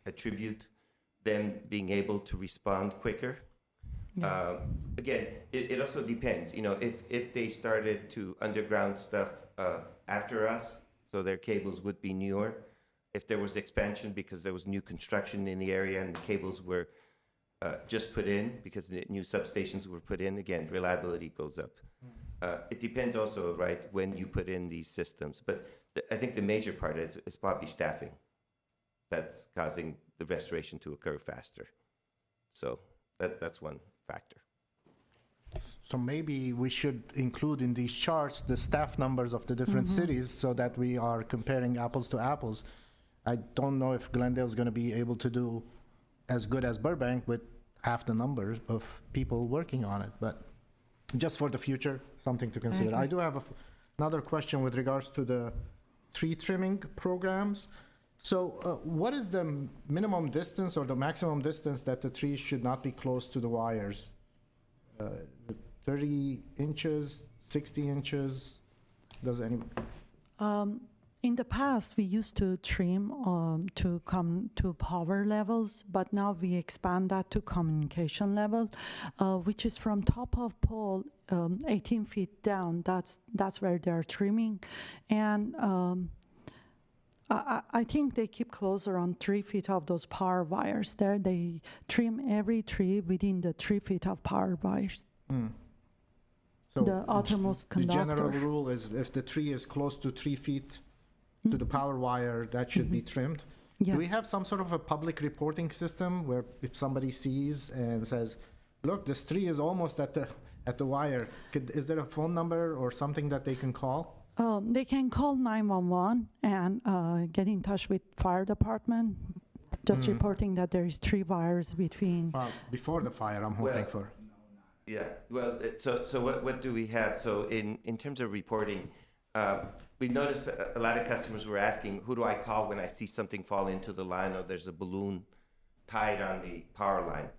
attribute them being able to respond quicker. Yes. Again, it also depends, you know, if they started to underground stuff after us, so their cables would be newer. If there was expansion because there was new construction in the area and the cables were just put in because the new substations were put in, again, reliability goes up. It depends also, right, when you put in these systems. But I think the major part is probably staffing that's causing the restoration to occur faster. So that's one factor. So maybe we should include in these charts the staff numbers of the different cities so that we are comparing apples to apples. I don't know if Glendale is going to be able to do as good as Burbank with half the number of people working on it, but just for the future, something to consider. I do have another question with regards to the tree trimming programs. So what is the minimum distance or the maximum distance that the trees should not be close to the wires? 30 inches, 60 inches? Does anyone? In the past, we used to trim to come to power levels, but now we expand that to communication level, which is from top of pole 18 feet down. That's where they're trimming, and I think they keep close around 3 feet of those power wires. There, they trim every tree within the 3 feet of power wires. So The outermost the general conductor. rule is if the tree is close to 3 feet to the power wire, that should be trimmed. Yes. Do we have some sort of a public reporting system where if somebody sees and says, look, this tree is almost at the wire, is there a phone number or something that they can call? They can call 911 and get in touch with fire department, just reporting that there is 3 wires between. Before the fire, I'm hoping Well, for. Yeah, well, so what do we have? So in terms of reporting, we noticed a lot of customers were asking, who do I call when I see something fall into the line or there's a balloon tied on the power line?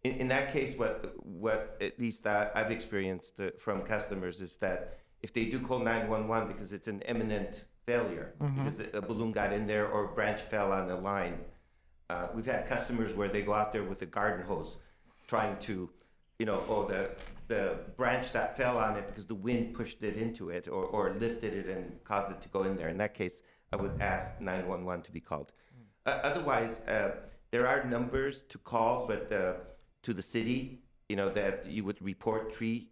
In that case, what at least I've experienced from customers is that if they do call 911 because it's an imminent failure, because a balloon got in there or a branch fell on the line, we've had customers where they go out there with a garden hose trying to, you know, the branch that fell on it because the wind pushed it into it or lifted it and caused it to go in there. In that case, I would ask 911 to be called. Otherwise, there are numbers to call, but to the city, you know, that you would report tree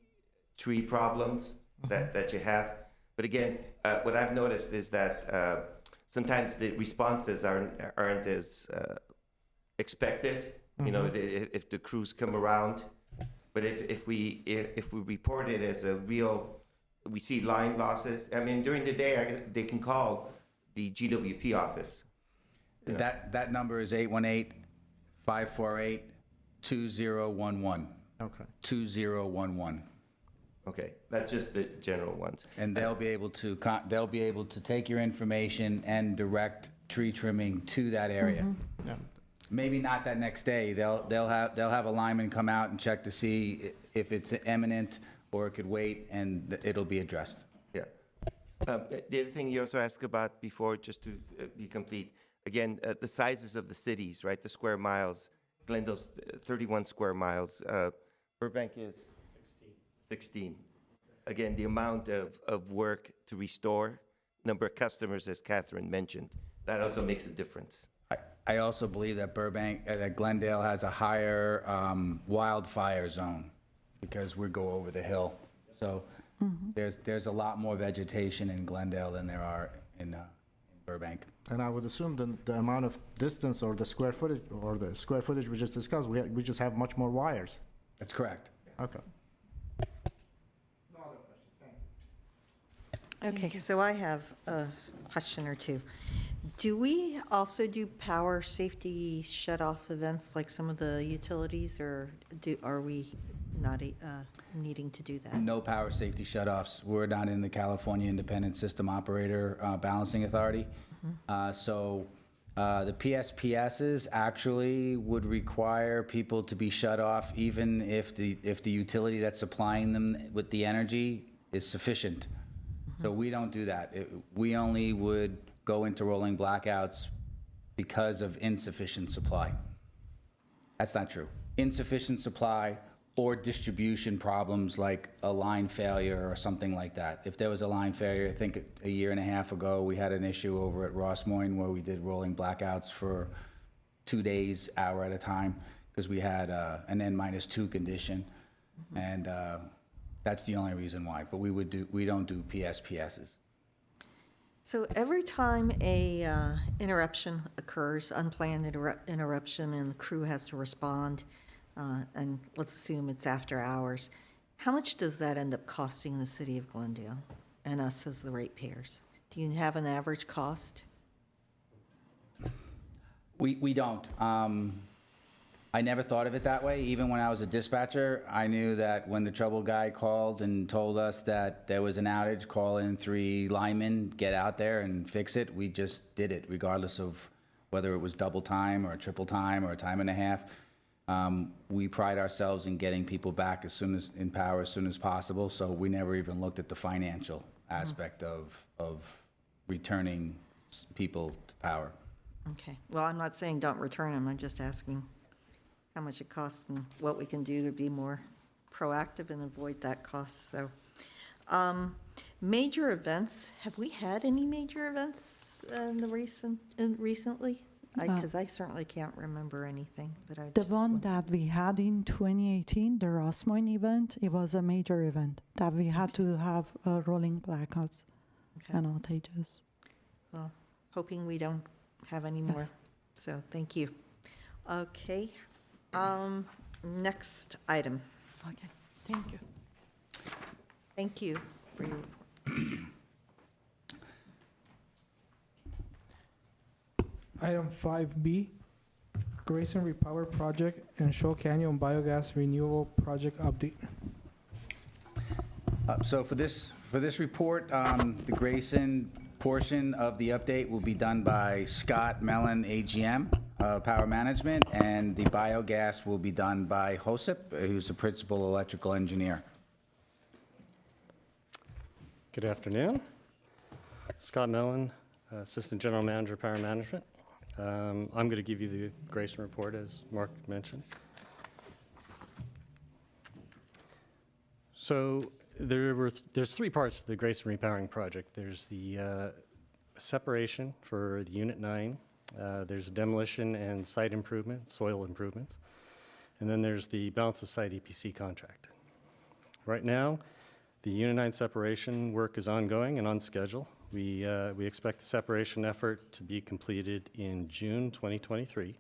problems that you have. But again, what I've noticed is that sometimes the responses aren't as expected. You know, if the crews come around. But if we report it as a real, we see line losses. I mean, during the day, they can call the GWP office. You know. That number is 818-548-2011. Okay. 2011. Okay, that's just the general ones. And they'll be able to take your information and direct tree trimming to that area. Yeah. Maybe not that next day. They'll have a lineman come out and check to see if it's imminent or it could wait, and it'll be addressed. Yeah. The other thing you also asked about before, just to be complete, again, the sizes of the cities, right? The square miles. Glendale's 31 square miles. Burbank is 16. again, the amount of work to restore, number of customers, as Catherine mentioned, that also makes a difference. I also believe that that Glendale has a higher wildfire zone because we go over the hill. So there's a lot more vegetation in Glendale than there are in Burbank. And I would assume the amount of distance or the square footage we just discussed, we just have much more wires. That's correct. Okay. Okay, so I have a question or two. Do we also do power safety shut-off events like some of the utilities, or are we not needing to do that? No power safety shutoffs. We're not in the California Independent System Operator Balancing Authority. So the PSPSs actually would require people to be shut off even if the utility that's supplying them with the energy is sufficient. So we don't do that. We only would go into rolling blackouts because of insufficient supply. That's not true. Insufficient supply or distribution problems like a line failure or something like that. If there was a line failure, I think a year and a half ago, we had an issue over at Ross Moyne where we did rolling blackouts for 2 days, hour at a time, because we had an N-2 condition. And that's the only reason why. But we don't do PSPSs. So every time a interruption occurs, unplanned interruption, and the crew has to respond, and let's assume it's after hours, how much does that end up costing the city of Glendale and us as the ratepayers? Do you have an average cost? We don't. I never thought of it that way. Even when I was a dispatcher, I knew that when the trouble guy called and told us that there was an outage, call in 3 linemen, get out there and fix it. We just did it, regardless of whether it was double time or triple time or a time and a half. We pride ourselves in getting people back in power as soon as possible, so we never even looked at the financial aspect of returning people to power. Okay, well, I'm not saying don't return them, I'm just asking how much it costs and what we can do to be more proactive and avoid that cost, so. Major events, have we had any major events recently? Because I certainly can't remember anything, but I The just one want- that we had in 2018, the Ross Moyne event, it was a major event that we had to have rolling blackouts Okay. and outages. Well, hoping we don't have any more, Yes. so thank you. Okay, next item. Okay, thank you. Thank you for your report. Item 5B, Grayson Repower Project and Shoal Canyon Biogas Renewable Project Update. So for this report, the Grayson portion of the update will be done by Scott Mellon, AGM, Power Management, and the biogas will be done by Josep, who's the principal electrical engineer. Good afternoon. Scott Mellon, Assistant General Manager, Power Management. I'm going to give you the Grayson report, as Mark mentioned. So there's 3 parts to the Grayson repowering project. There's the separation for the Unit 9. There's demolition and site improvement, soil improvements. And then there's the balance of site EPC contract. Right now, the Unit 9 separation work is ongoing and on schedule. We expect the separation effort to be completed in June 2023.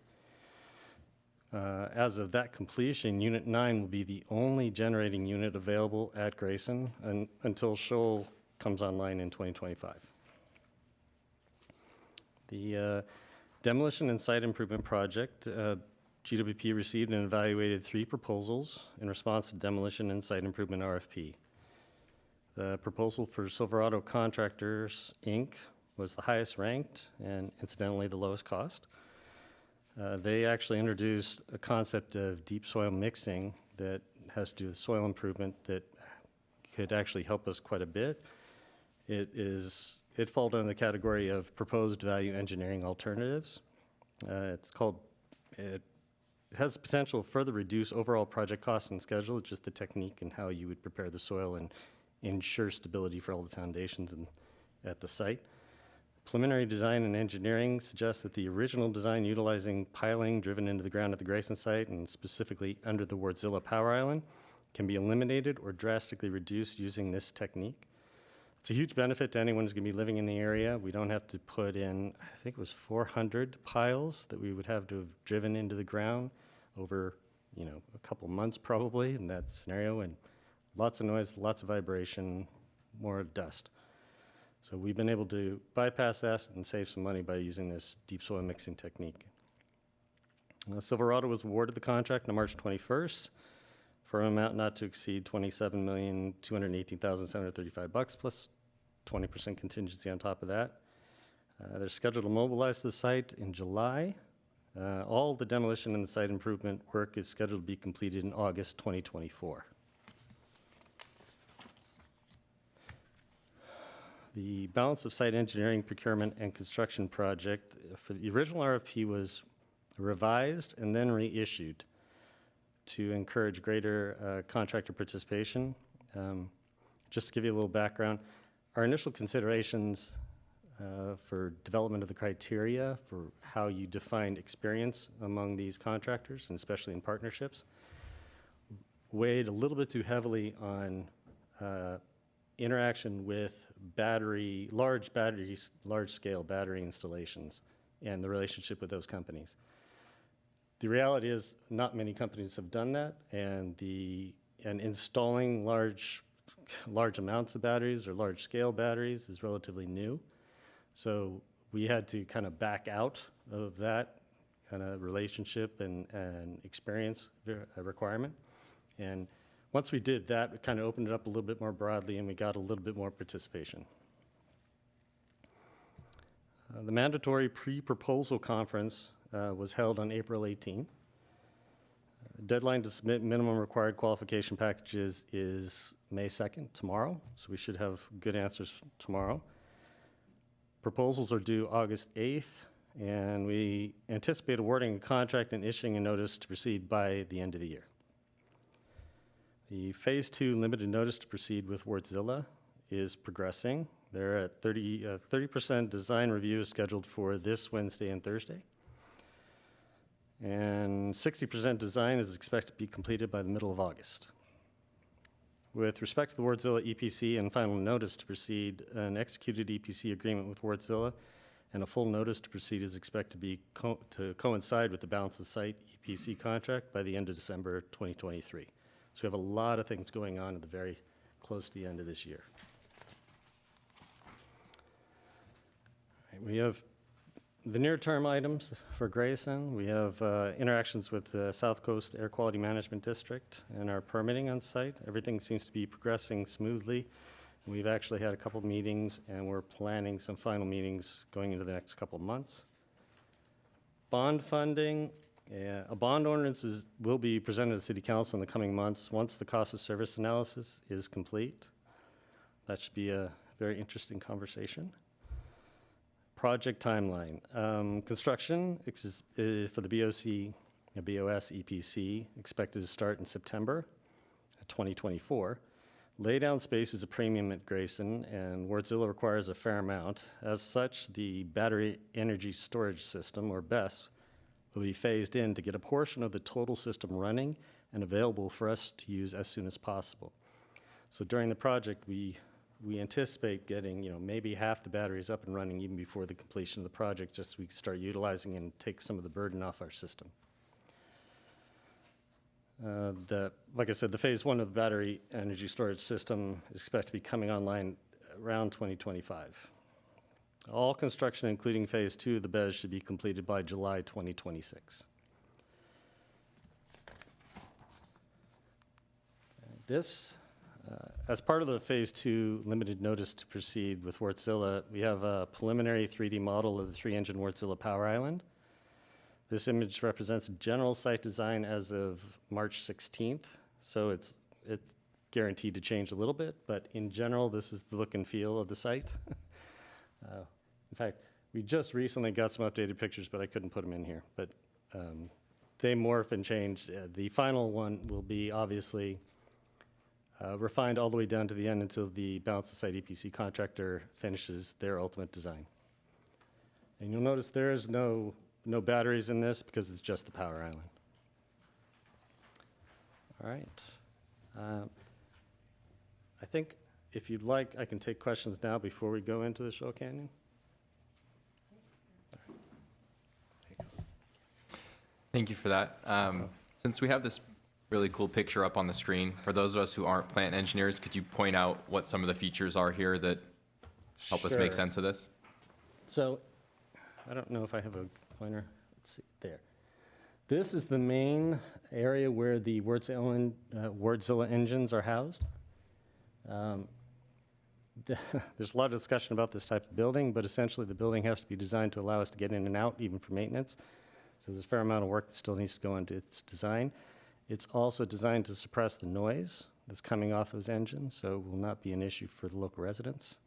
As of that completion, Unit 9 will be the only generating unit available at Grayson until Shoal comes online in 2025. The demolition and site improvement project, GWP received and evaluated 3 proposals in response to demolition and site improvement RFP. The proposal for Silverado Contractors, Inc. was the highest ranked and incidentally the lowest cost. They actually introduced a concept of deep soil mixing that has to do with soil improvement that could actually help us quite a bit. It falls under the category of proposed value engineering alternatives. It has the potential to further reduce overall project costs and schedule. It's just the technique and how you would prepare the soil and ensure stability for all the foundations at the site. Preliminary design and engineering suggests that the original design utilizing piling driven into the ground at the Grayson site, and specifically under the Wardzilla Power Island, can be eliminated or drastically reduced using this technique. It's a huge benefit to anyone who's going to be living in the area. We don't have to put in, I think it was 400 piles that we would have to have driven into the ground over, a couple months probably in that scenario, and lots of noise, lots of vibration, more dust. So we've been able to bypass that and save some money by using this deep soil mixing technique. Silverado was awarded the contract on March 21st for an amount not to exceed $27,218,735 plus 20% contingency on top of that. They're scheduled to mobilize the site in July. All the demolition and the site improvement work is scheduled to be completed in August 2024. The balance of site engineering, procurement, and construction project for the original RFP was revised and then reissued to encourage greater contractor participation. Just to give you a little background, our initial considerations for development of the criteria for how you define experience among these contractors, and especially in partnerships, weighed a little bit too heavily on interaction with large-scale battery installations and the relationship with those companies. The reality is not many companies have done that, and installing large amounts of batteries or large-scale batteries is relatively new. So we had to kind of back out of that kind of relationship and experience requirement. And once we did that, it kind of opened it up a little bit more broadly, and we got a little bit more participation. The mandatory pre-proposal conference was held on April 18th. The deadline to submit minimum required qualification packages is May 2nd, tomorrow, so we should have good answers tomorrow. Proposals are due August 8th, and we anticipate awarding a contract and issuing a notice to proceed by the end of the year. The Phase 2 limited notice to proceed with Wardzilla is progressing. They're at 30% design review is scheduled for this Wednesday and Thursday. And 60% design is expected to be completed by the middle of August. With respect to the Wardzilla EPC and final notice to proceed, an executed EPC agreement with Wardzilla and a full notice to proceed is expected to be to coincide with the balance of site EPC contract by the end of December 2023. So we have a lot of things going on at the very close to the end of this year. We have the near-term items for Grayson. We have interactions with the South Coast Air Quality Management District and our permitting on site. Everything seems to be progressing smoothly. We've actually had a couple meetings, and we're planning some final meetings going into the next couple of months. Bond funding. A bond ordinance will be presented to City Council in the coming months once the cost of service analysis is complete. That should be a very interesting conversation. Project timeline. Construction for the BOS EPC expected to start in September 2024. Laydown space is a premium at Grayson, and Wardzilla requires a fair amount. As such, the battery energy storage system, or BESS, will be phased in to get a portion of the total system running and available for us to use as soon as possible. So during the project, we anticipate getting, maybe half the batteries up and running even before the completion of the project, just so we can start utilizing and take some of the burden off our system. Like I said, the phase 1 of the battery energy storage system is expected to be coming online around 2025. All construction, including phase 2 of the BES, should be completed by July 2026. As part of the phase 2 limited notice to proceed with Wardzilla, we have a preliminary 3D model of the 3-engine Wardzilla Power Island. This image represents a general site design as of March 16th, so it's guaranteed to change a little bit, but in general, this is the look and feel of the site. In fact, we just recently got some updated pictures, but I couldn't put them in here. But they morph and change. The final one will be obviously refined all the way down to the end until the balance of site EPC contractor finishes their ultimate design. And you'll notice there is no batteries in this because it's just the power island. All right. I think if you'd like, I can take questions now before we go into the Shoal Canyon. Thank you for that. Since we have this really cool picture up on the screen, for those of us who aren't plant engineers, could you point out what some of the features are here that help us make Sure. sense of this? So, I don't know if I have a pointer. Let's see, there. This is the main area where the Wardzilla engines are housed. There's a lot of discussion about this type of building, but essentially the building has to be designed to allow us to get in and out, even for maintenance. So there's a fair amount of work that still needs to go into its design. It's also designed to suppress the noise that's coming off those engines, so it will not be an issue for the local residents.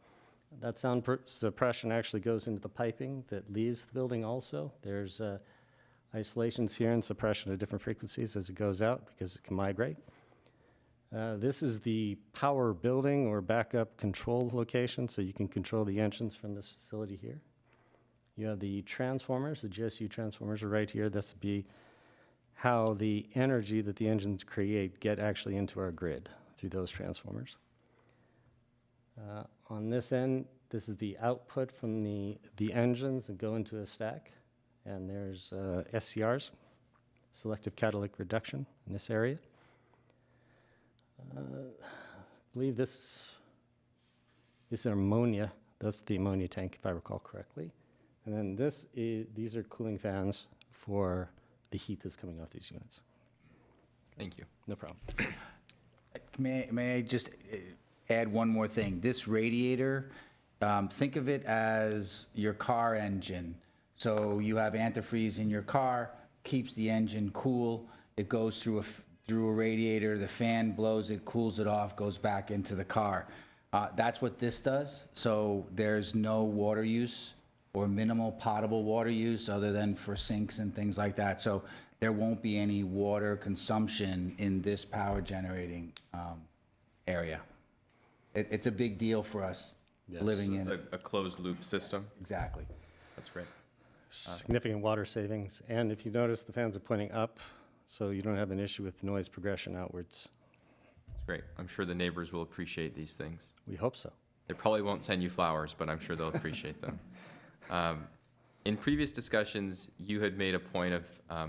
That sound suppression actually goes into the piping that leaves the building also. There's isolations here and suppression at different frequencies as it goes out because it can migrate. This is the power building or backup control location, so you can control the engines from this facility here. You have the transformers, the GSU transformers are right here. This would be how the energy that the engines create get actually into our grid through those transformers. On this end, this is the output from the engines that go into a stack. And there's SCRs, selective catalytic reduction, in this area. I believe this is ammonia. That's the ammonia tank, if I recall correctly. And then these are cooling fans for the heat that's coming off these units. Thank you. No problem. May I just add one more thing? This radiator, think of it as your car engine. So you have antifreeze in your car, keeps the engine cool. It goes through a radiator, the fan blows it, cools it off, goes back into the car. That's what this does. So there's no water use or minimal potable water use other than for sinks and things like that. So there won't be any water consumption in this power generating area. It's a big deal for us living in. It's a closed loop system. Exactly. That's great. Significant water savings. And if you notice, the fans are pointing up, so you don't have an issue with noise progression outwards. That's great. I'm sure the neighbors will appreciate these things. We hope so. They probably won't send you flowers, but I'm sure they'll appreciate them. In previous discussions, you had made a point of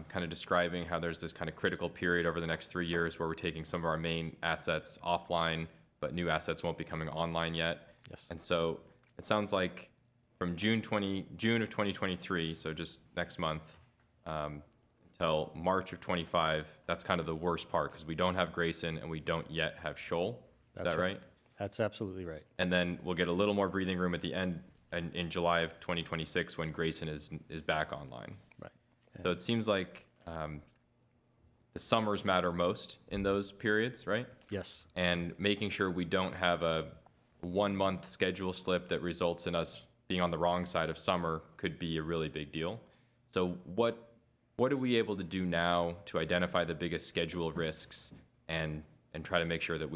kind of describing how there's this kind of critical period over the next 3 years where we're taking some of our main assets offline, but new assets won't be coming online yet. Yes. And so it sounds like from June of 2023, so just next month, until March of 25, that's kind of the worst part because we don't have Grayson and we don't yet have Shoal. Is that right? That's absolutely right. And then we'll get a little more breathing room at the end in July of 2026 when Grayson is back online. Right. So it seems like the summers matter most in those periods, right? Yes. And making sure we don't have a 1 month schedule slip that results in us being on the wrong side of summer could be a really big deal. So what are we able to do now to identify the biggest schedule risks and try to make sure that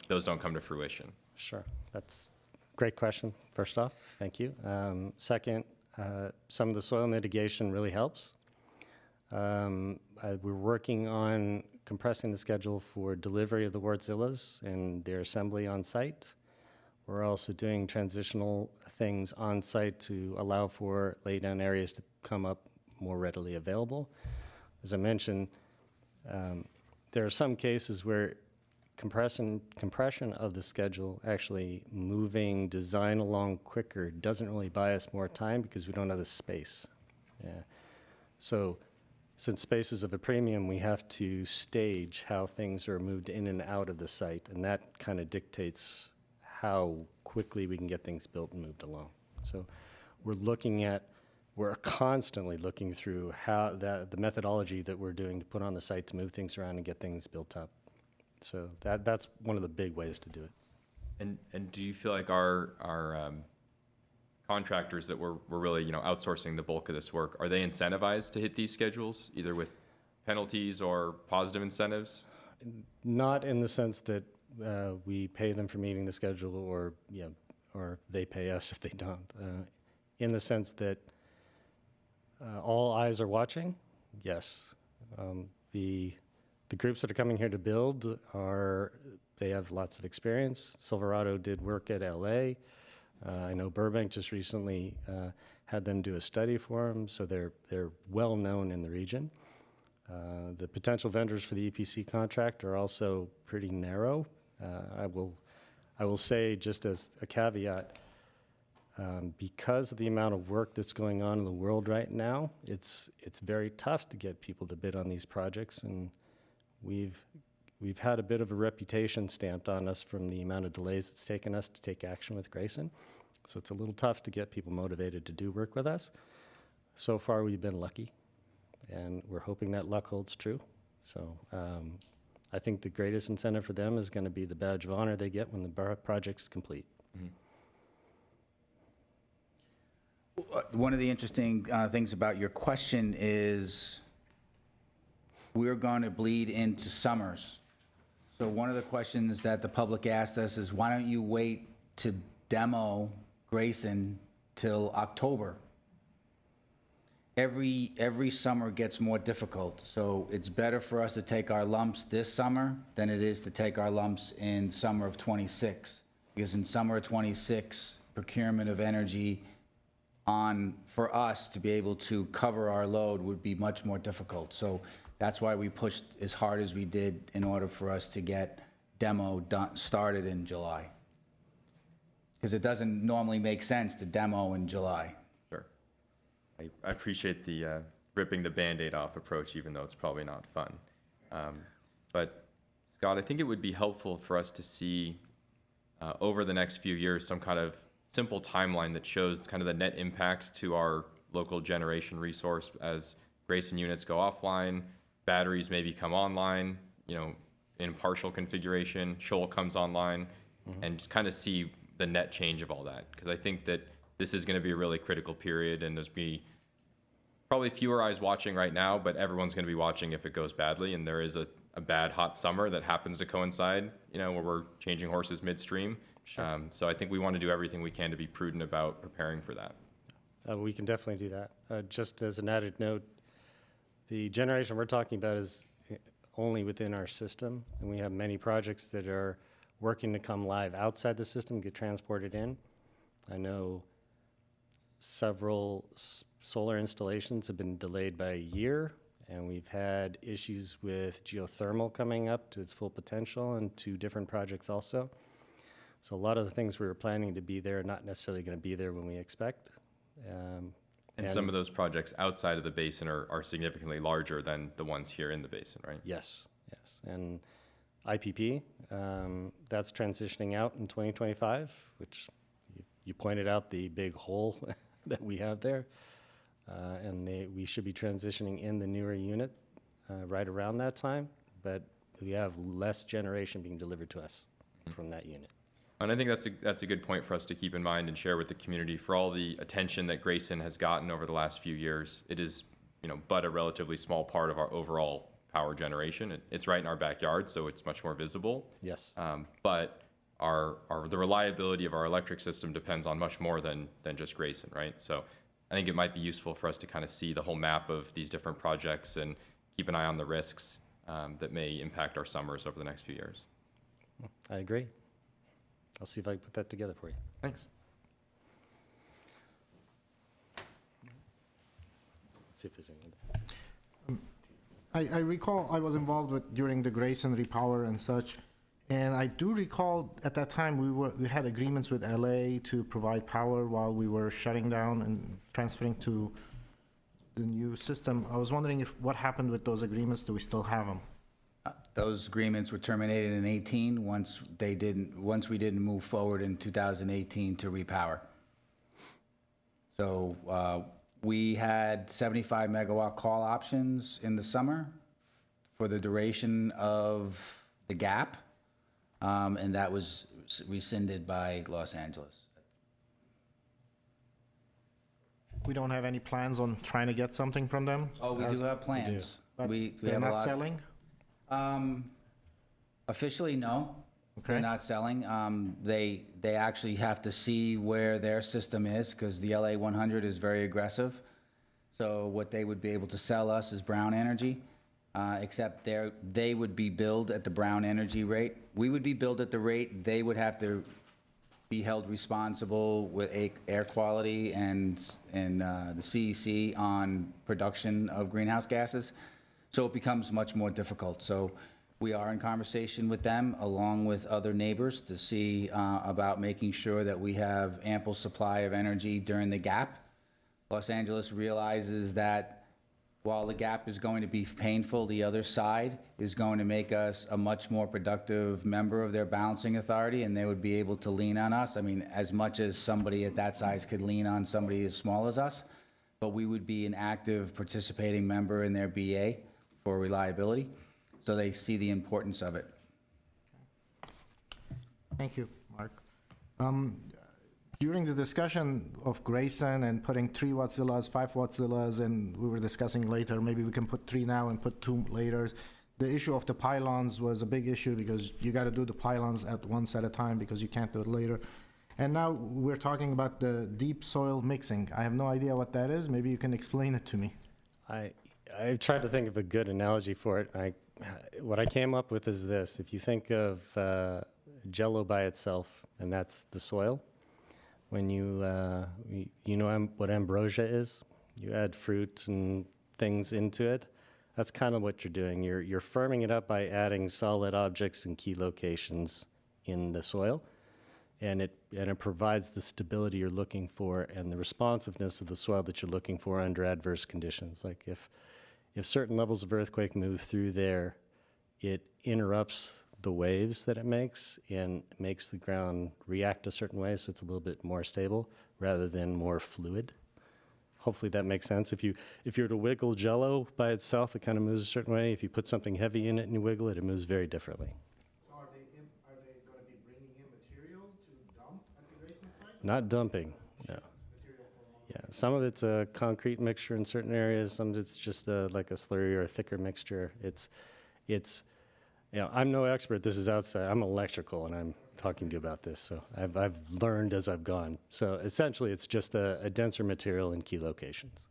those don't come to fruition? Sure. That's a great question, first off. Thank you. Second, some of the soil mitigation really helps. We're working on compressing the schedule for delivery of the Wardzillas and their assembly on site. We're also doing transitional things on site to allow for laydown areas to come up more readily available. As I mentioned, there are some cases where compression of the schedule, actually moving design along quicker, doesn't really buy us more time because we don't have the space. Yeah. So since space is of a premium, we have to stage how things are moved in and out of the site, and that kind of dictates how quickly we can get things built and moved along. So we're constantly looking through how the methodology that we're doing to put on the site to move things around and get things built up. So that's one of the big ways to do it. And do you feel like our contractors that we're really outsourcing the bulk of this work, are they incentivized to hit these schedules, either with penalties or positive incentives? Not in the sense that we pay them for meeting the schedule, or or they pay us if they don't. In the sense that all eyes are watching. Yes, the groups that are coming here to build they have lots of experience. Silverado did work at LA. I know Burbank just recently had them do a study for them, so they're well known in the region. The potential vendors for the EPC contract are also pretty narrow. I will say, just as a caveat, because of the amount of work that's going on in the world right now, it's very tough to get people to bid on these projects, and we've had a bit of a reputation stamped on us from the amount of delays it's taken us to take action with Grayson. So it's a little tough to get people motivated to do work with us. So far, we've been lucky, and we're hoping that luck holds true. So I think the greatest incentive for them is going to be the badge of honor they get when the project's complete. One of the interesting things about your question is we're going to bleed into summers. So one of the questions that the public asked us is, why don't you wait to demo Grayson till October? Every summer gets more difficult, so it's better for us to take our lumps this summer than it is to take our lumps in summer of '26. Because in summer of '26, procurement of energy for us to be able to cover our load would be much more difficult. So that's why we pushed as hard as we did in order for us to get demo started in July. Because it doesn't normally make sense to demo in July. Sure. I appreciate the ripping the Band-Aid off approach, even though it's probably not fun. But Scott, I think it would be helpful for us to see over the next few years some kind of simple timeline that shows kind of the net impact to our local generation resource as Grayson units go offline, batteries maybe come online, in partial configuration, Shoal comes online, and just kind of see the net change of all that. Because I think that this is going to be a really critical period, and there's probably fewer eyes watching right now, but everyone's going to be watching if it goes badly, and there is a bad hot summer that happens to coincide, where we're changing horses midstream. Sure. So I think we want to do everything we can to be prudent about preparing for that. We can definitely do that. Just as an added note, the generation we're talking about is only within our system, and we have many projects that are working to come live outside the system, get transported in. I know several solar installations have been delayed by a year, and we've had issues with geothermal coming up to its full potential and 2 different projects also. So a lot of the things we were planning to be there are not necessarily going to be there when we expect. And some of those projects outside of the basin are significantly larger than the ones here in the basin, right? Yes. And IPP, that's transitioning out in 2025, which you pointed out the big hole that we have there. And we should be transitioning in the newer unit right around that time, but we have less generation being delivered to us from that unit. And I think that's a good point for us to keep in mind and share with the community. For all the attention that Grayson has gotten over the last few years, it is, but a relatively small part of our overall power generation. It's right in our backyard, so it's much more visible. Yes. But the reliability of our electric system depends on much more than just Grayson, right? So I think it might be useful for us to kind of see the whole map of these different projects and keep an eye on the risks that may impact our summers over the next few years. I agree. I'll see if I can put that together for you. Thanks. Let's see if there's any. I recall I was involved during the Grayson repower and such, and I do recall at that time we had agreements with LA to provide power while we were shutting down and transferring to the new system. I was wondering what happened with those agreements. Do we still have them? Those agreements were terminated in 18 once we didn't move forward in 2018 to repower. So we had 75 megawatt call options in the summer for the duration of the gap, and that was rescinded by Los Angeles. We don't have any plans on trying to get something from them? Oh, we do have plans. But We they're have a not lot. selling? Officially, no. They're Okay. not selling. They actually have to see where their system is, because the LA 100 is very aggressive. So what they would be able to sell us is brown energy, except they would be billed at the brown energy rate. We would be billed at the rate. They would have to be held responsible with air quality and the CEC on production of greenhouse gases. So it becomes much more difficult. So we are in conversation with them, along with other neighbors, to see about making sure that we have ample supply of energy during the gap. Los Angeles realizes that while the gap is going to be painful, the other side is going to make us a much more productive member of their balancing authority, and they would be able to lean on us. I mean, as much as somebody at that size could lean on somebody as small as us, but we would be an active participating member in their BA for reliability, so they see the importance of it. Thank you, Mark. During the discussion of Grayson and putting 3 Wattzillas, 5 Wattzillas, and we were discussing later, maybe we can put 3 now and put 2 later. The issue of the pylons was a big issue because you got to do the pylons once at a time because you can't do it later. And now we're talking about the deep soil mixing. I have no idea what that is. Maybe you can explain it to me. I tried to think of a good analogy for it. What I came up with is this. If you think of Jell-O by itself, and that's the soil, when you know what ambrosia is, you add fruit and things into it. That's kind of what you're doing. You're firming it up by adding solid objects and key locations in the soil, and it provides the stability you're looking for and the responsiveness of the soil that you're looking for under adverse conditions. Like if certain levels of earthquake move through there, it interrupts the waves that it makes and makes the ground react a certain way, so it's a little bit more stable rather than more fluid. Hopefully that makes sense. If you were to wiggle Jell-O by itself, it kind of moves a certain way. If you put something heavy in it and you wiggle it, it moves very differently. So are they going to be bringing in material to dump at the Grayson site? Not dumping, no. Yeah, some of it's a concrete mixture in certain areas. Some of it's just like a slurry or a thicker mixture. It's I'm no expert. This is outside. I'm electrical, and I'm talking to you about this. So I've learned as I've gone. So essentially, it's just a denser material in key locations.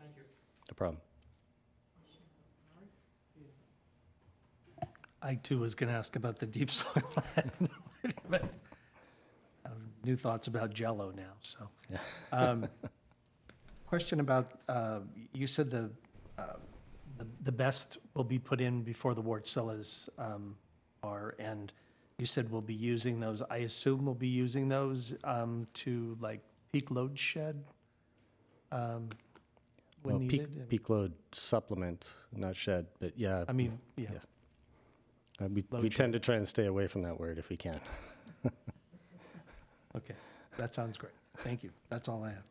Thank you. No problem. I too was going to ask about the deep soil. But new thoughts about Jell-O now, so. Question about, you said the best will be put in before the Wartzillas are, and you said we'll be using those. I assume we'll be using those to like peak load shed when Well, needed? peak load supplement, not shed, but yeah. I mean, yeah. Yes. We Load tend to try and stay away from that word if we can. Okay, that sounds great. Thank you. That's all I have.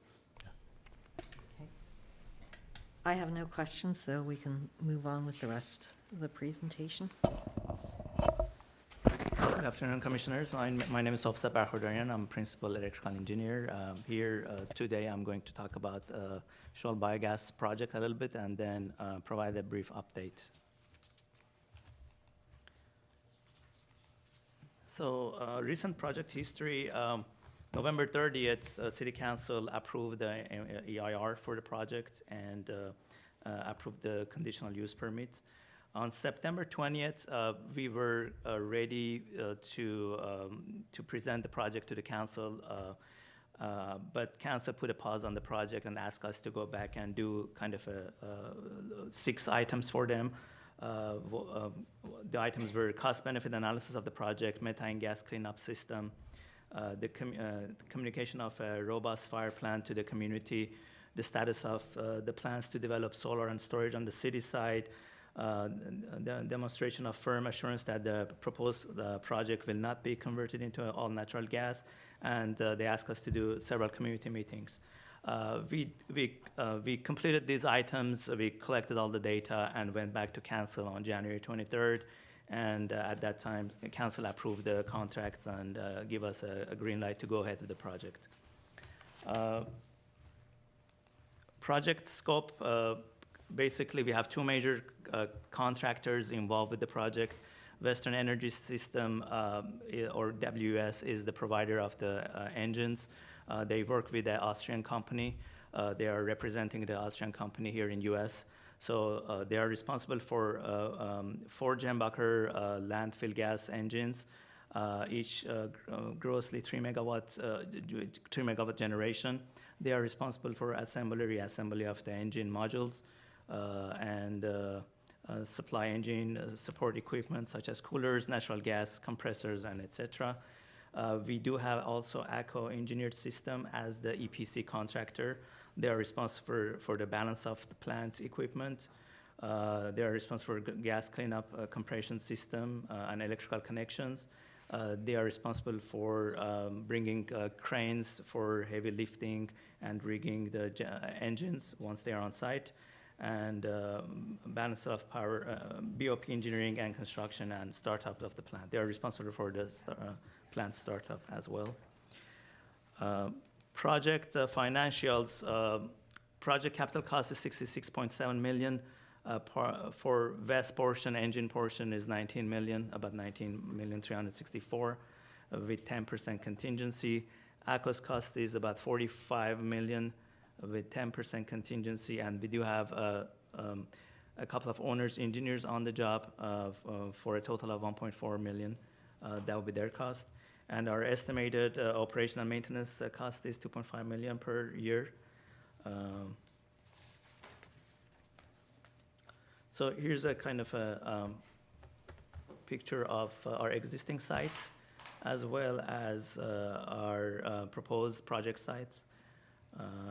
I have no questions, so we can move on with the rest of the presentation. Good afternoon, Commissioners. My name is Ofsa Barkhordarian. I'm Principal Electrical Engineer. Here today, I'm going to talk about Shoal Biogas project a little bit and then provide a brief update. So recent project history, November 30th, City Council approved the EIR for the project and approved the conditional use permits. On September 20th, we were ready to present the project to the council, but council put a pause on the project and asked us to go back and do kind of 6 items for them. The items were cost-benefit analysis of the project, methane gas cleanup system, the communication of a robust fire plan to the community, the status of the plans to develop solar and storage on the city side, the demonstration of firm assurance that the proposed project will not be converted into all natural gas, and they asked us to do several community meetings. We completed these items, we collected all the data, and went back to council on January 23rd. And at that time, council approved the contracts and give us a green light to go ahead with the project. Project scope Basically, we have two major contractors involved with the project. Western Energy System, or WS, is the provider of the engines. They work with the Austrian company. They are representing the Austrian company here in US. So they are responsible for 4 Jenbacher landfill gas engines, each grossly 3 megawatt generation. They are responsible for assembly, reassembly of the engine modules, and supply engine support equipment such as coolers, natural gas, compressors, and etc. We do have also ACO Engineered System as the EPC contractor. They are responsible for the balance of the plant equipment. They are responsible for gas cleanup, compression system, and electrical connections. They are responsible for bringing cranes for heavy lifting and rigging the engines once they are on site, and balance of power, BOP engineering and construction and startup of the plant. They are responsible for the plant startup as well. Project financials, project capital cost is 66.7 million. For west portion, engine portion is 19 million, about 19,364,000 with 10% contingency. ACO's cost is about 45 million with 10% contingency, and we do have a couple of owners, engineers on the job for a total of 1.4 million. That will be their cost. And our estimated operational maintenance cost is 2.5 million per year. So here's a kind of a picture of our existing sites, as well as our proposed project sites.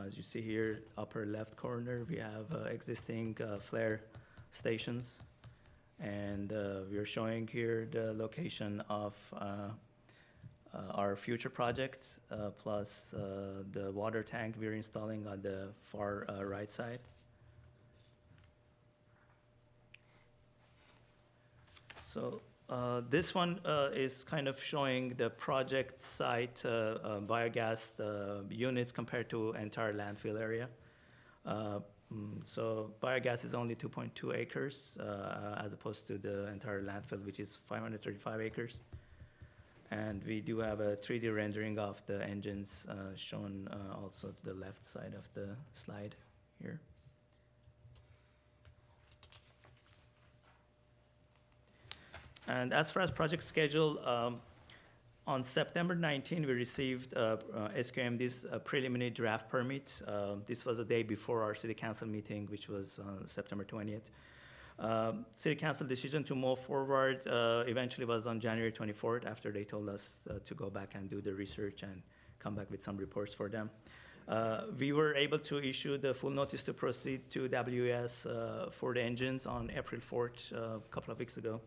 As you see here, upper left corner, we have existing flare stations. And we are showing here the location of our future projects, plus the water tank we're installing on the far right side. So this one is kind of showing the project site biogas units compared to entire landfill area. So biogas is only 2.2 acres as opposed to the entire landfill, which is 535 acres. And we do have a 3D rendering of the engines shown also to the left side of the slide here. And as far as project schedule, on September 19, we received SQMD's preliminary draft permit. This was the day before our city council meeting, which was September 20th. City council decision to move forward eventually was on January 24th, after they told us to go back and do the research and come back with some reports for them. We were able to issue the full notice to proceed to WS for the engines on April 4th, a couple of weeks ago.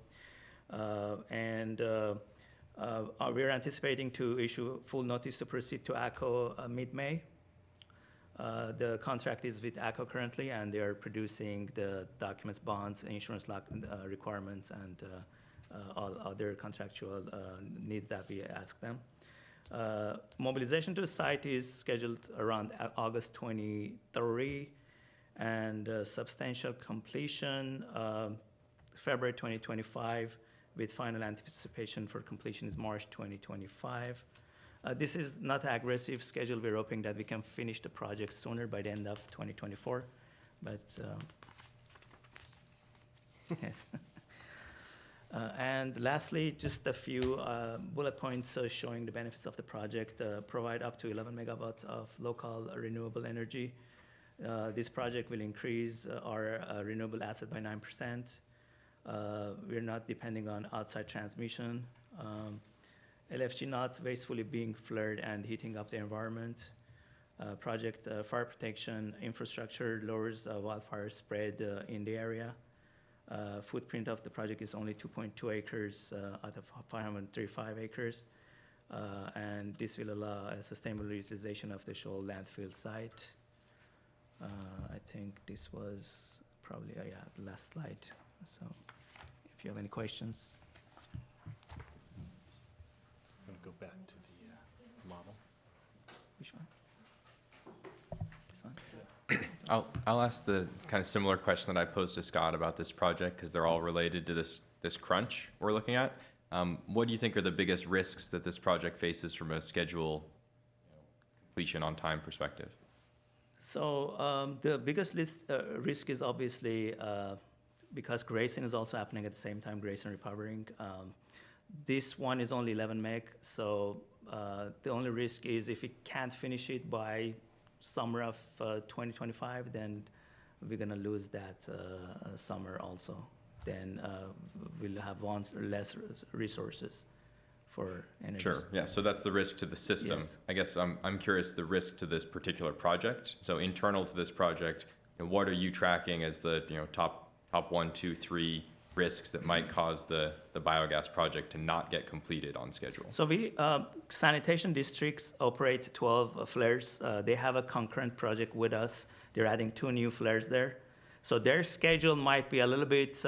We're anticipating to issue full notice to proceed to ACO mid-May. The contract is with ACO currently, and they are producing the documents, bonds, insurance requirements, and all other contractual needs that we ask them. Mobilization to the site is scheduled around August 23, and substantial completion February 2025, with final anticipation for completion is March 2025. This is not an aggressive schedule. We're hoping that we can finish the project sooner, by the end of 2024. But yes. And lastly, just a few bullet points showing the benefits of the project. Provide up to 11 megawatts of local renewable energy. This project will increase our renewable asset by 9%. We're not depending on outside transmission. LFG not wastefully being flared and heating up the environment. Project fire protection infrastructure lowers wildfire spread in the area. Footprint of the project is only 2.2 acres out of 535 acres. And this will allow a sustainable utilization of the Shoal landfill site. I think this was probably, yeah, the last slide. So if you have any questions. I'm going to go back to the model. Which one? This one? I'll ask the kind of similar question that I posed to Scott about this project, because they're all related to this crunch we're looking at. What do you think are the biggest risks that this project faces from a schedule, completion on time perspective? So the biggest risk is obviously because grazing is also happening at the same time, grazing and repowering. This one is only 11 meg, so the only risk is if we can't finish it by summer of 2025, then we're gonna lose that summer also. Then we'll have less resources for energy. Sure, yeah, so that's the risk to the system. Yes. I guess I'm curious the risk to this particular project. So internal to this project, what are you tracking as the top 1, 2, 3 risks that might cause the biogas project to not get completed on schedule? So we, sanitation districts operate 12 flares. They have a concurrent project with us. They're adding 2 new flares there. So their schedule might be a little bit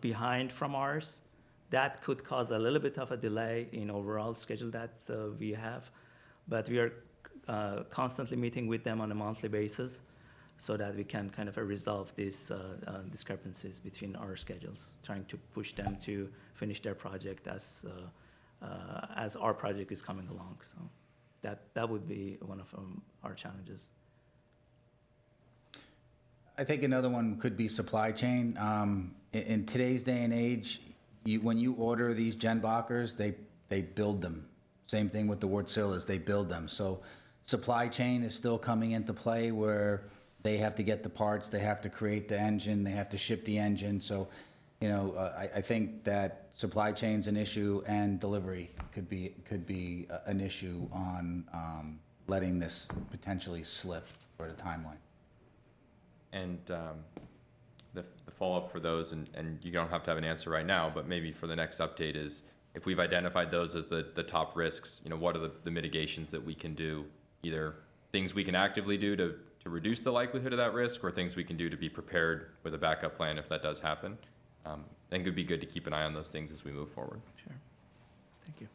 behind from ours. That could cause a little bit of a delay in overall schedule that we have. But we are constantly meeting with them on a monthly basis so that we can kind of resolve these discrepancies between our schedules, trying to push them to finish their project as our project is coming along. So that would be one of our challenges. I think another one could be supply chain. In today's day and age, when you order these Genbachers, they build them. Same thing with the Wärtsiläs, they build them. So supply chain is still coming into play where they have to get the parts, they have to create the engine, they have to ship the engine. So, I think that supply chain's an issue and delivery could be an issue on letting this potentially slip for the timeline. And the follow-up for those, and you don't have to have an answer right now, but maybe for the next update is, if we've identified those as the top risks, what are the mitigations that we can do? Either things we can actively do to reduce the likelihood of that risk, or things we can do to be prepared with a backup plan if that does happen. Then it would be good to keep an eye on those things as we move forward. Sure. Thank you.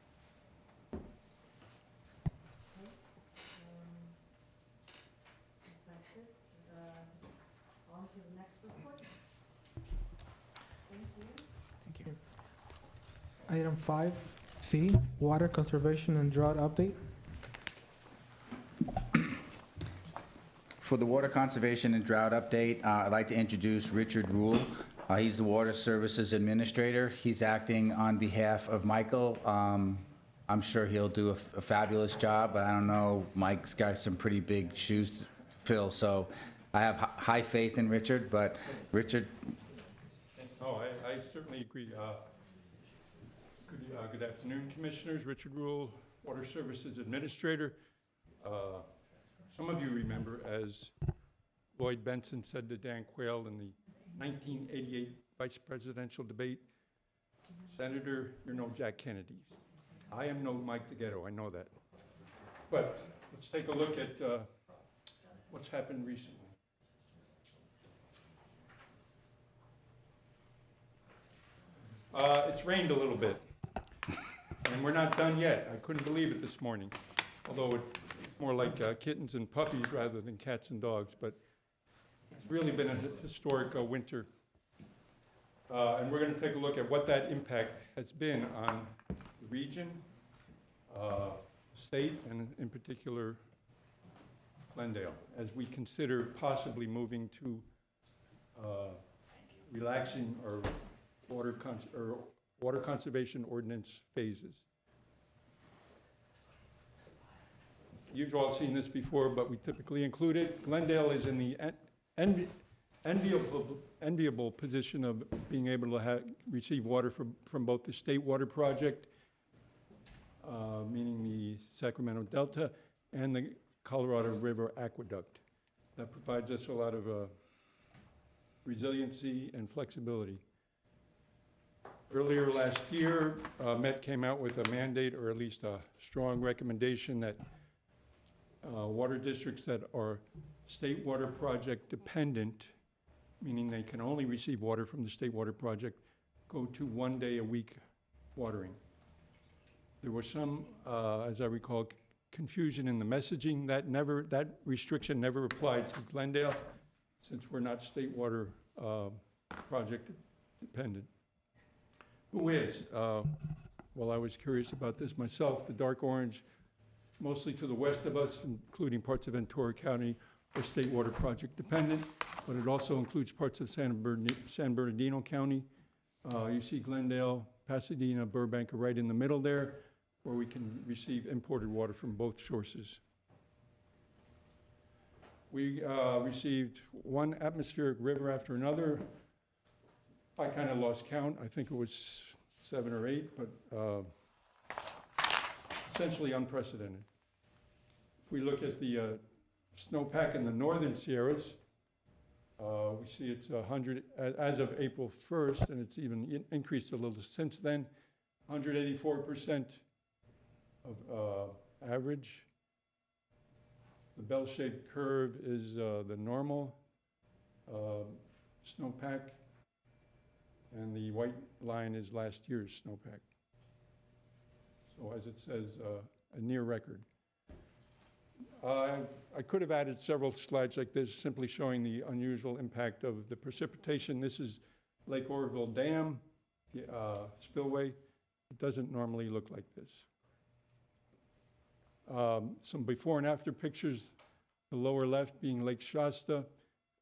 That's it. On to the next report. Thank you. Thank you. Item 5C, water conservation and drought update. For the water conservation and drought update, I'd like to introduce Richard Rule. He's the Water Services Administrator. He's acting on behalf of Michael. I'm sure he'll do a fabulous job, but I don't know, Mike's got some pretty big shoes to fill, so I have high faith in Richard, but Richard. Oh, I certainly agree. Good afternoon, Commissioners. Richard Rule, Water Services Administrator. Some of you remember, as Lloyd Benson said to Dan Quayle in the 1988 vice presidential debate, Senator, you're no Jack Kennedy. I am no Mike DeGhetto, I know that. But let's take a look at what's happened recently. It's rained a little bit, and we're not done yet. I couldn't believe it this morning, although it's more like kittens and puppies rather than cats and dogs, but it's really been a historic winter. And we're going to take a look at what that impact has been on the region, state, and in particular, Glendale, as we consider possibly moving to relaxing our water conservation ordinance phases. You've all seen this before, but we typically include it. Glendale is in the enviable position of being able to receive water from both the State Water Project, meaning the Sacramento Delta, and the Colorado River Aqueduct. That provides us a lot of resiliency and flexibility. Earlier last year, Met came out with a mandate, or at least a strong recommendation, that water districts that are State Water Project dependent, meaning they can only receive water from the State Water Project, go to 1 day a week watering. There was some, as I recall, confusion in the messaging. That restriction never applied to Glendale. since we're not state water project dependent. Who is? Well, I was curious about this myself. The dark orange, mostly to the west of us, including parts of Ventura County, are state water project dependent, but it also includes parts of San Bernardino County. You see Glendale, Pasadena, Burbank are right in the middle there, where we can receive imported water from both sources. We received one atmospheric river after another. I kind of lost count. I think it was 7 or 8, but essentially unprecedented. If we look at the snowpack in the northern Sierras, we see it's 100 as of April 1st, and it's even increased a little since then. 184% of average. The bell-shaped curve is the normal snowpack, and the white line is last year's snowpack. So as it says, a near record. I could have added several slides like this, simply showing the unusual impact of the precipitation. This is Lake Oroville Dam, the spillway. It doesn't normally look like this. Some before and after pictures, the lower left being Lake Shasta,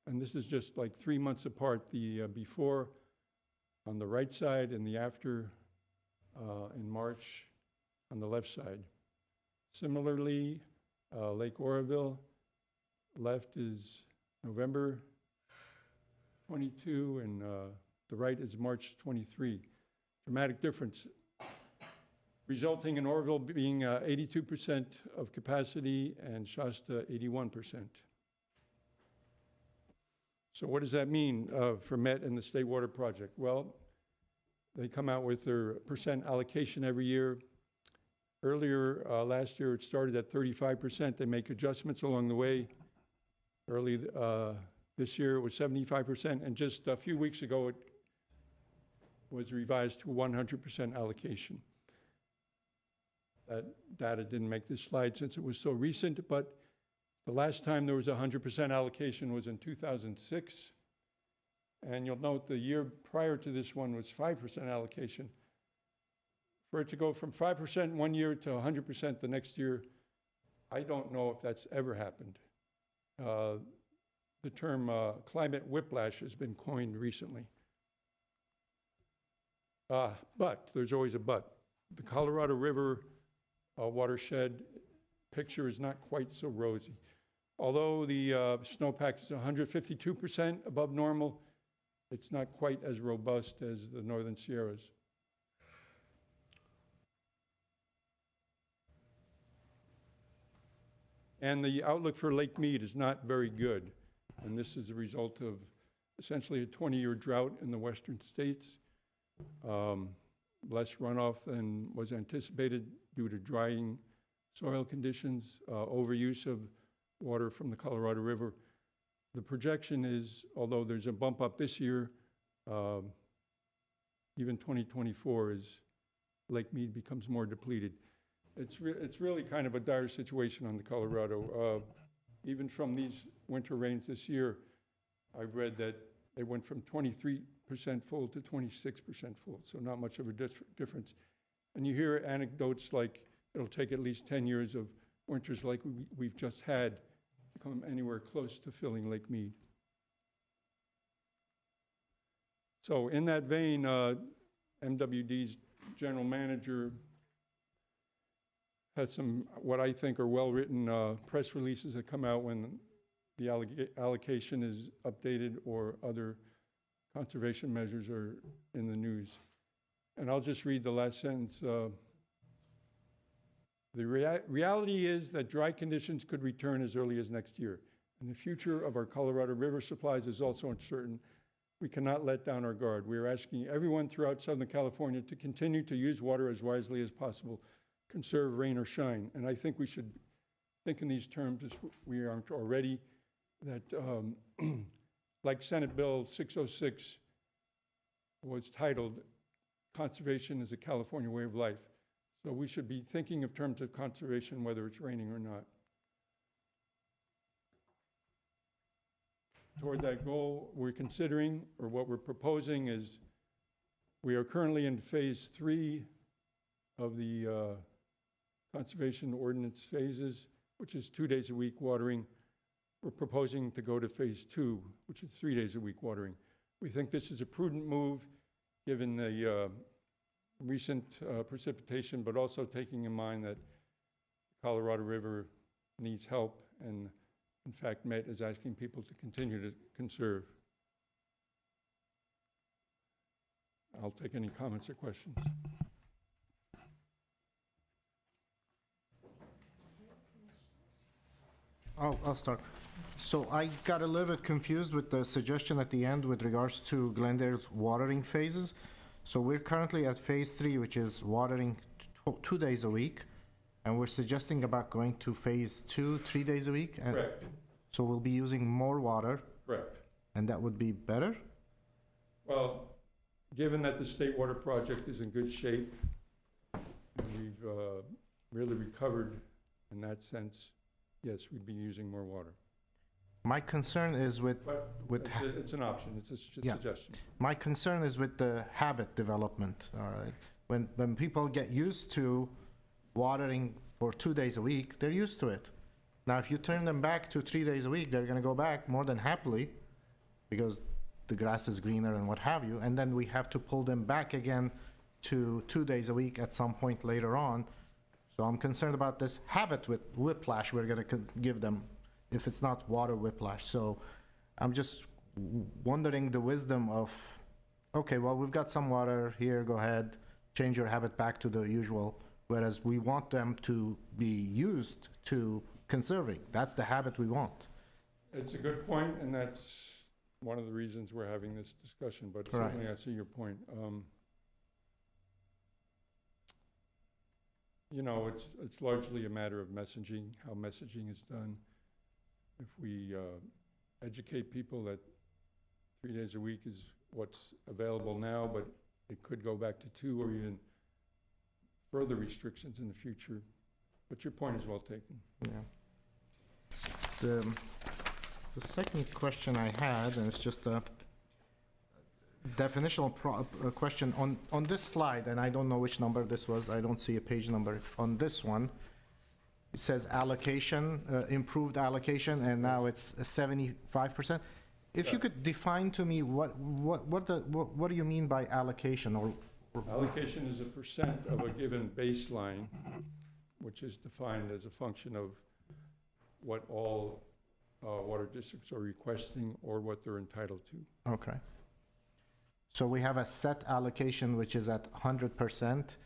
and this is just like 3 months apart, the before on the right side and the after in March on the left side. Similarly, Lake Oroville, left is November 22, and the right is March 23. Dramatic difference, resulting in Oroville being 82% of capacity and Shasta 81%. So what does that mean for Met and the State Water Project? Well, they come out with their percent allocation every year. Earlier, last year, it started at 35%. They make adjustments along the way. Early this year, it was 75%, and just a few weeks ago, it was revised to 100% allocation. That data didn't make this slide since it was so recent, but the last time there was 100% allocation was in 2006. And you'll note the year prior to this one was 5% allocation. For it to go from 5% one year to 100% the next year, I don't know if that's ever happened. The term climate whiplash has been coined recently. But, there's always a but. The Colorado River watershed picture is not quite so rosy. Although the snowpack is 152% above normal, it's not quite as robust as the Northern Sierras. And the outlook for Lake Mead is not very good. And this is a result of essentially a 20-year drought in the western states. Less runoff than was anticipated due to drying soil conditions, overuse of water from the Colorado River. The projection is, although there's a bump up this year, even 2024 is Lake Mead becomes more depleted. It's really kind of a dire situation on the Colorado. Even from these winter rains this year, I've read that it went from 23% full to 26% full, so not much of a difference. And you hear anecdotes like it'll take at least 10 years of winters like we've just had to come anywhere close to filling Lake Mead. So in that vein, MWD's general manager had some, what I think are well-written press releases that come out when the allocation is updated or other conservation measures are in the news. And I'll just read the last sentence. The reality is that dry conditions could return as early as next year, and the future of our Colorado River supplies is also uncertain. We cannot let down our guard. We are asking everyone throughout Southern California to continue to use water as wisely as possible, conserve rain or shine. And I think we should think in these terms, as we aren't already, that like Senate Bill 606 was titled, Conservation is a California Way of Life. So we should be thinking of terms of conservation, whether it's raining or not. toward that goal, we're considering, or what we're proposing is, we are currently in phase 3 of the conservation ordinance phases, which is 2 days a week watering. We're proposing to go to phase 2, which is 3 days a week watering. We think this is a prudent move, given the recent precipitation, but also taking in mind that Colorado River needs help, and in fact, Met is asking people to continue to conserve. I'll take any comments or questions. I'll start. So I got a little bit confused with the suggestion at the end with regards to Glendale's watering phases. So we're currently at phase 3, which is watering 2 days a week, and we're suggesting about going to phase 2, 3 days a week. And Correct, so we'll be using more water, correct. and that would be better? Well, given that the State Water Project is in good shape, and we've really recovered in that sense, yes, we'd be using more water. My concern is with But it's an option, it's a Yeah. suggestion. My concern is with the habit development, all right? When people get used to watering for 2 days a week, they're used to it. Now, if you turn them back to 3 days a week, they're gonna go back more than happily because the grass is greener and what have you, and then we have to pull them back again to 2 days a week at some point later on. So I'm concerned about this habit with whiplash we're gonna give them if it's not water whiplash. So I'm just wondering the wisdom of, okay, well, we've got some water here, go ahead, change your habit back to the usual, whereas we want them to be used to conserving. That's the habit we want. It's a good point, and that's one of the reasons we're having this discussion, but Right. certainly I see your point. You know, it's largely a matter of messaging, how messaging is done. If we educate people that 3 days a week is what's available now, but it could go back to 2 or even further restrictions in the future. But your point is well taken. Yeah. The second question I had, and it's just a definitional question, on this slide, and I don't know which number this was, I don't see a page number. On this one, it says allocation, improved allocation, and now it's 75%. If you could define to me what do you mean by allocation, or Allocation is a percent of a given baseline, which is defined as a function of what all water districts are requesting or what they're entitled to. Okay. So we have a set allocation which is at 100%,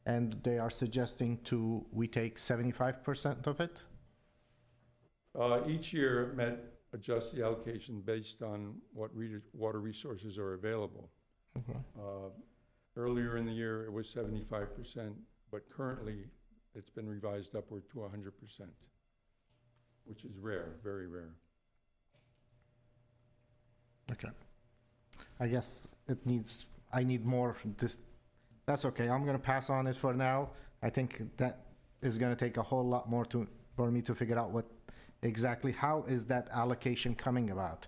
and they are suggesting we take 75% of it? Each year, Met adjusts the allocation based on what water resources are available. Okay. Earlier in the year, it was 75%, but currently, it's been revised upward to 100%, which is rare, very rare. Okay. I guess I need more from this. That's okay, I'm gonna pass on it for now. I think that is gonna take a whole lot more for me to figure out how is that allocation coming about?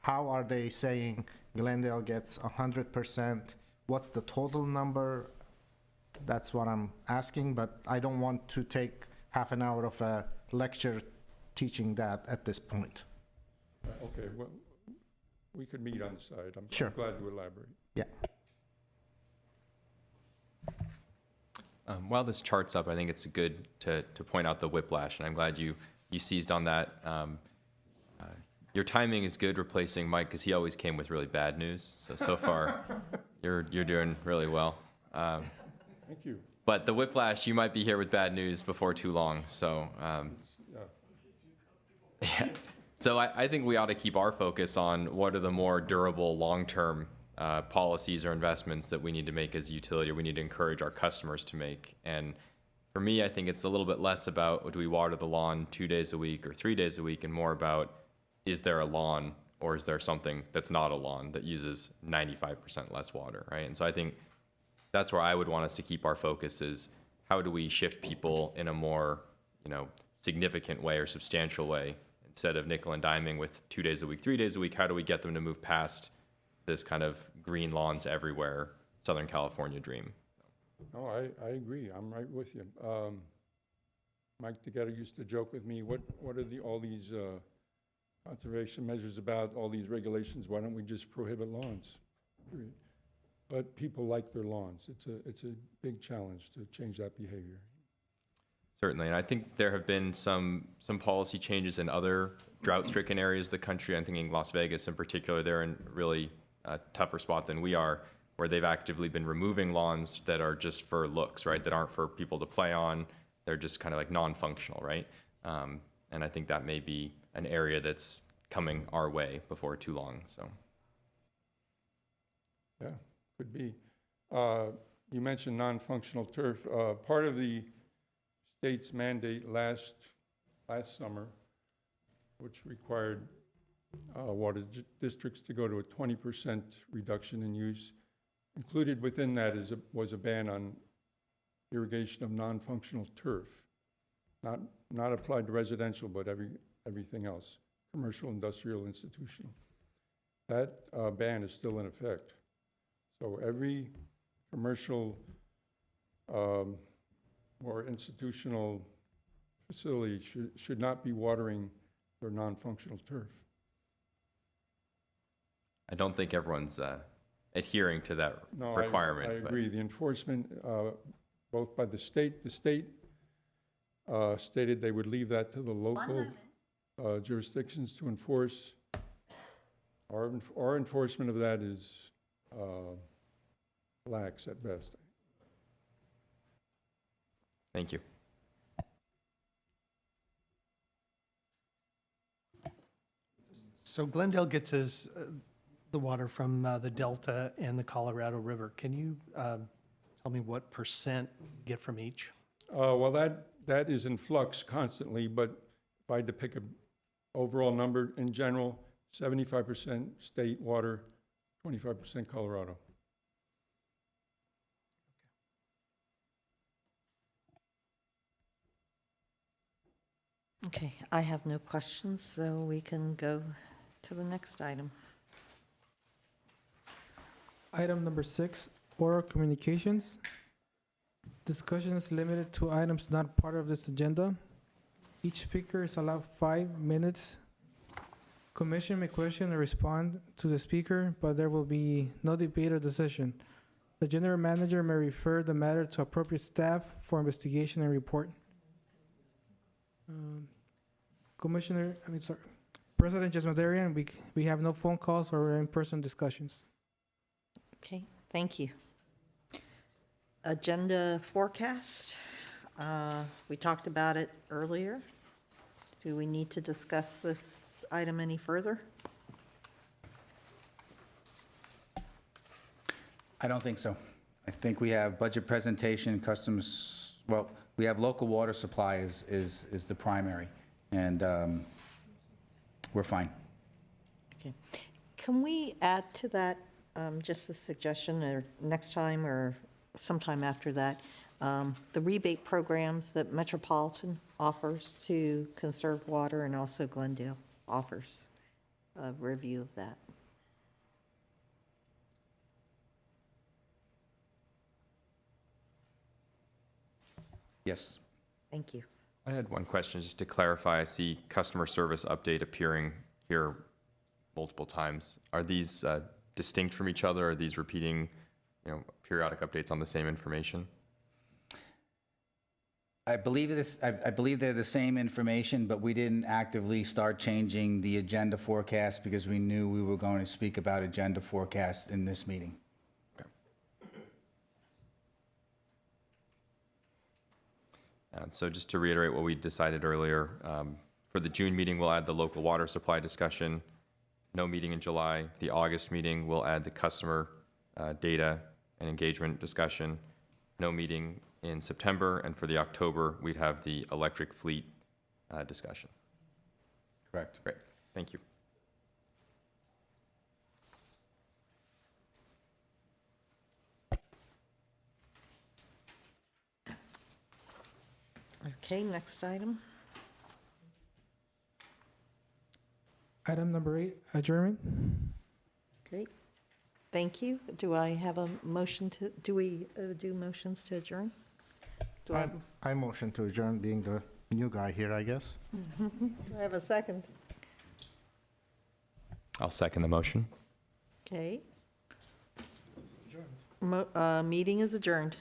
How are they saying Glendale gets 100%? What's the total number? That's what I'm asking, but I don't want to take half an hour of a lecture teaching that at this point. Okay, well, we could meet on the side. I'm Sure. glad to elaborate. Yeah. While this chart's up, I think it's good to point out the whiplash, and I'm glad you seized on that. Your timing is good replacing Mike, because he always came with really bad news. So far, you're doing really well. Thank you. But the whiplash, you might be here with bad news before too long. So, yeah. So I think we ought to keep our focus on what are the more durable, long-term policies or investments that we need to make as a utility, or we need to encourage our customers to make. And for me, I think it's a little bit less about do we water the lawn 2 days a week or 3 days a week, and more about, is there a lawn or is there something that's not a lawn that uses 95% less water, right? And so I think that's where I would want us to keep our focus, is how do we shift people in a more, significant way or substantial way, instead of nickel and diming with 2 days a week, 3 days a week, how do we get them to move past this kind of green lawns everywhere, Southern California dream? No, I agree. I'm right with you. Mike Together used to joke with me, what are all these conservation measures about, all these regulations? Why don't we just prohibit lawns? Period. But people like their lawns. It's a big challenge to change that behavior. Certainly, and I think there have been some policy changes in other drought-stricken areas of the country. I'm thinking Las Vegas in particular. They're in really a tougher spot than we are, where they've actively been removing lawns that are just for looks, right? That aren't for people to play on. They're just kind of like non-functional, right? And I think that may be an area that's coming our way before too long. So, Yeah, could be. You mentioned non-functional turf. Part of the state's mandate last summer, which required water districts to go to a 20% reduction in use. Included within that was a ban on irrigation of non-functional turf, not applied to residential, but everything else, commercial, industrial, institutional. That ban is still in effect. So every commercial or institutional facility should not be watering their non-functional turf. I don't think everyone's adhering to that requirement. I agree. The enforcement, both by the state stated they would leave that to the local jurisdictions to enforce. Our enforcement of that is lax at best. Thank you. So Glendale gets the water from the Delta and the Colorado River. Can you tell me what % get from each? Well, that is in flux constantly, but if I had to pick an overall number, in general, 75% state water, 25% Colorado. Okay, I have no questions, so we can go to the next item. Item number 6, oral communications. Discussion is limited to items not part of this agenda. Each speaker is allowed 5 minutes. Commission may question or respond to the speaker, but there will be no debate or decision. The general manager may refer the matter to appropriate staff for investigation and report. President Jesmadarian, we have no phone calls or in-person discussions. Okay, thank you. Agenda forecast. We talked about it earlier. Do we need to discuss this item any further? I don't think so. I think we have budget presentation, customs, well, we have local water supply is the primary, and we're fine. Okay. Can we add to that, just a suggestion, or next time or sometime after that, the rebate programs that Metropolitan offers to conserve water and also Glendale offers, a review of that? Yes. Thank you. I had one question just to clarify. I see customer service update appearing here multiple times. Are these distinct from each other? Are these repeating, periodic updates on the same information? I believe they're the same information, but we didn't actively start changing the agenda forecast because we knew we were going to speak about agenda forecast in this meeting. And so just to reiterate what we decided earlier, for the June meeting, we'll add the local water supply discussion. No meeting in July. The August meeting, we'll add the customer data and engagement discussion. No meeting in September. And for the October, we'd have the electric fleet discussion. Correct. Great. Thank you. Okay, next item. Item number 8, adjournment. Great. Thank you. Do I have a motion to, do we do motions to adjourn? Do I I motion to adjourn, being the new guy here, I guess. do I have a second? I'll second the motion. Okay. Meeting is adjourned.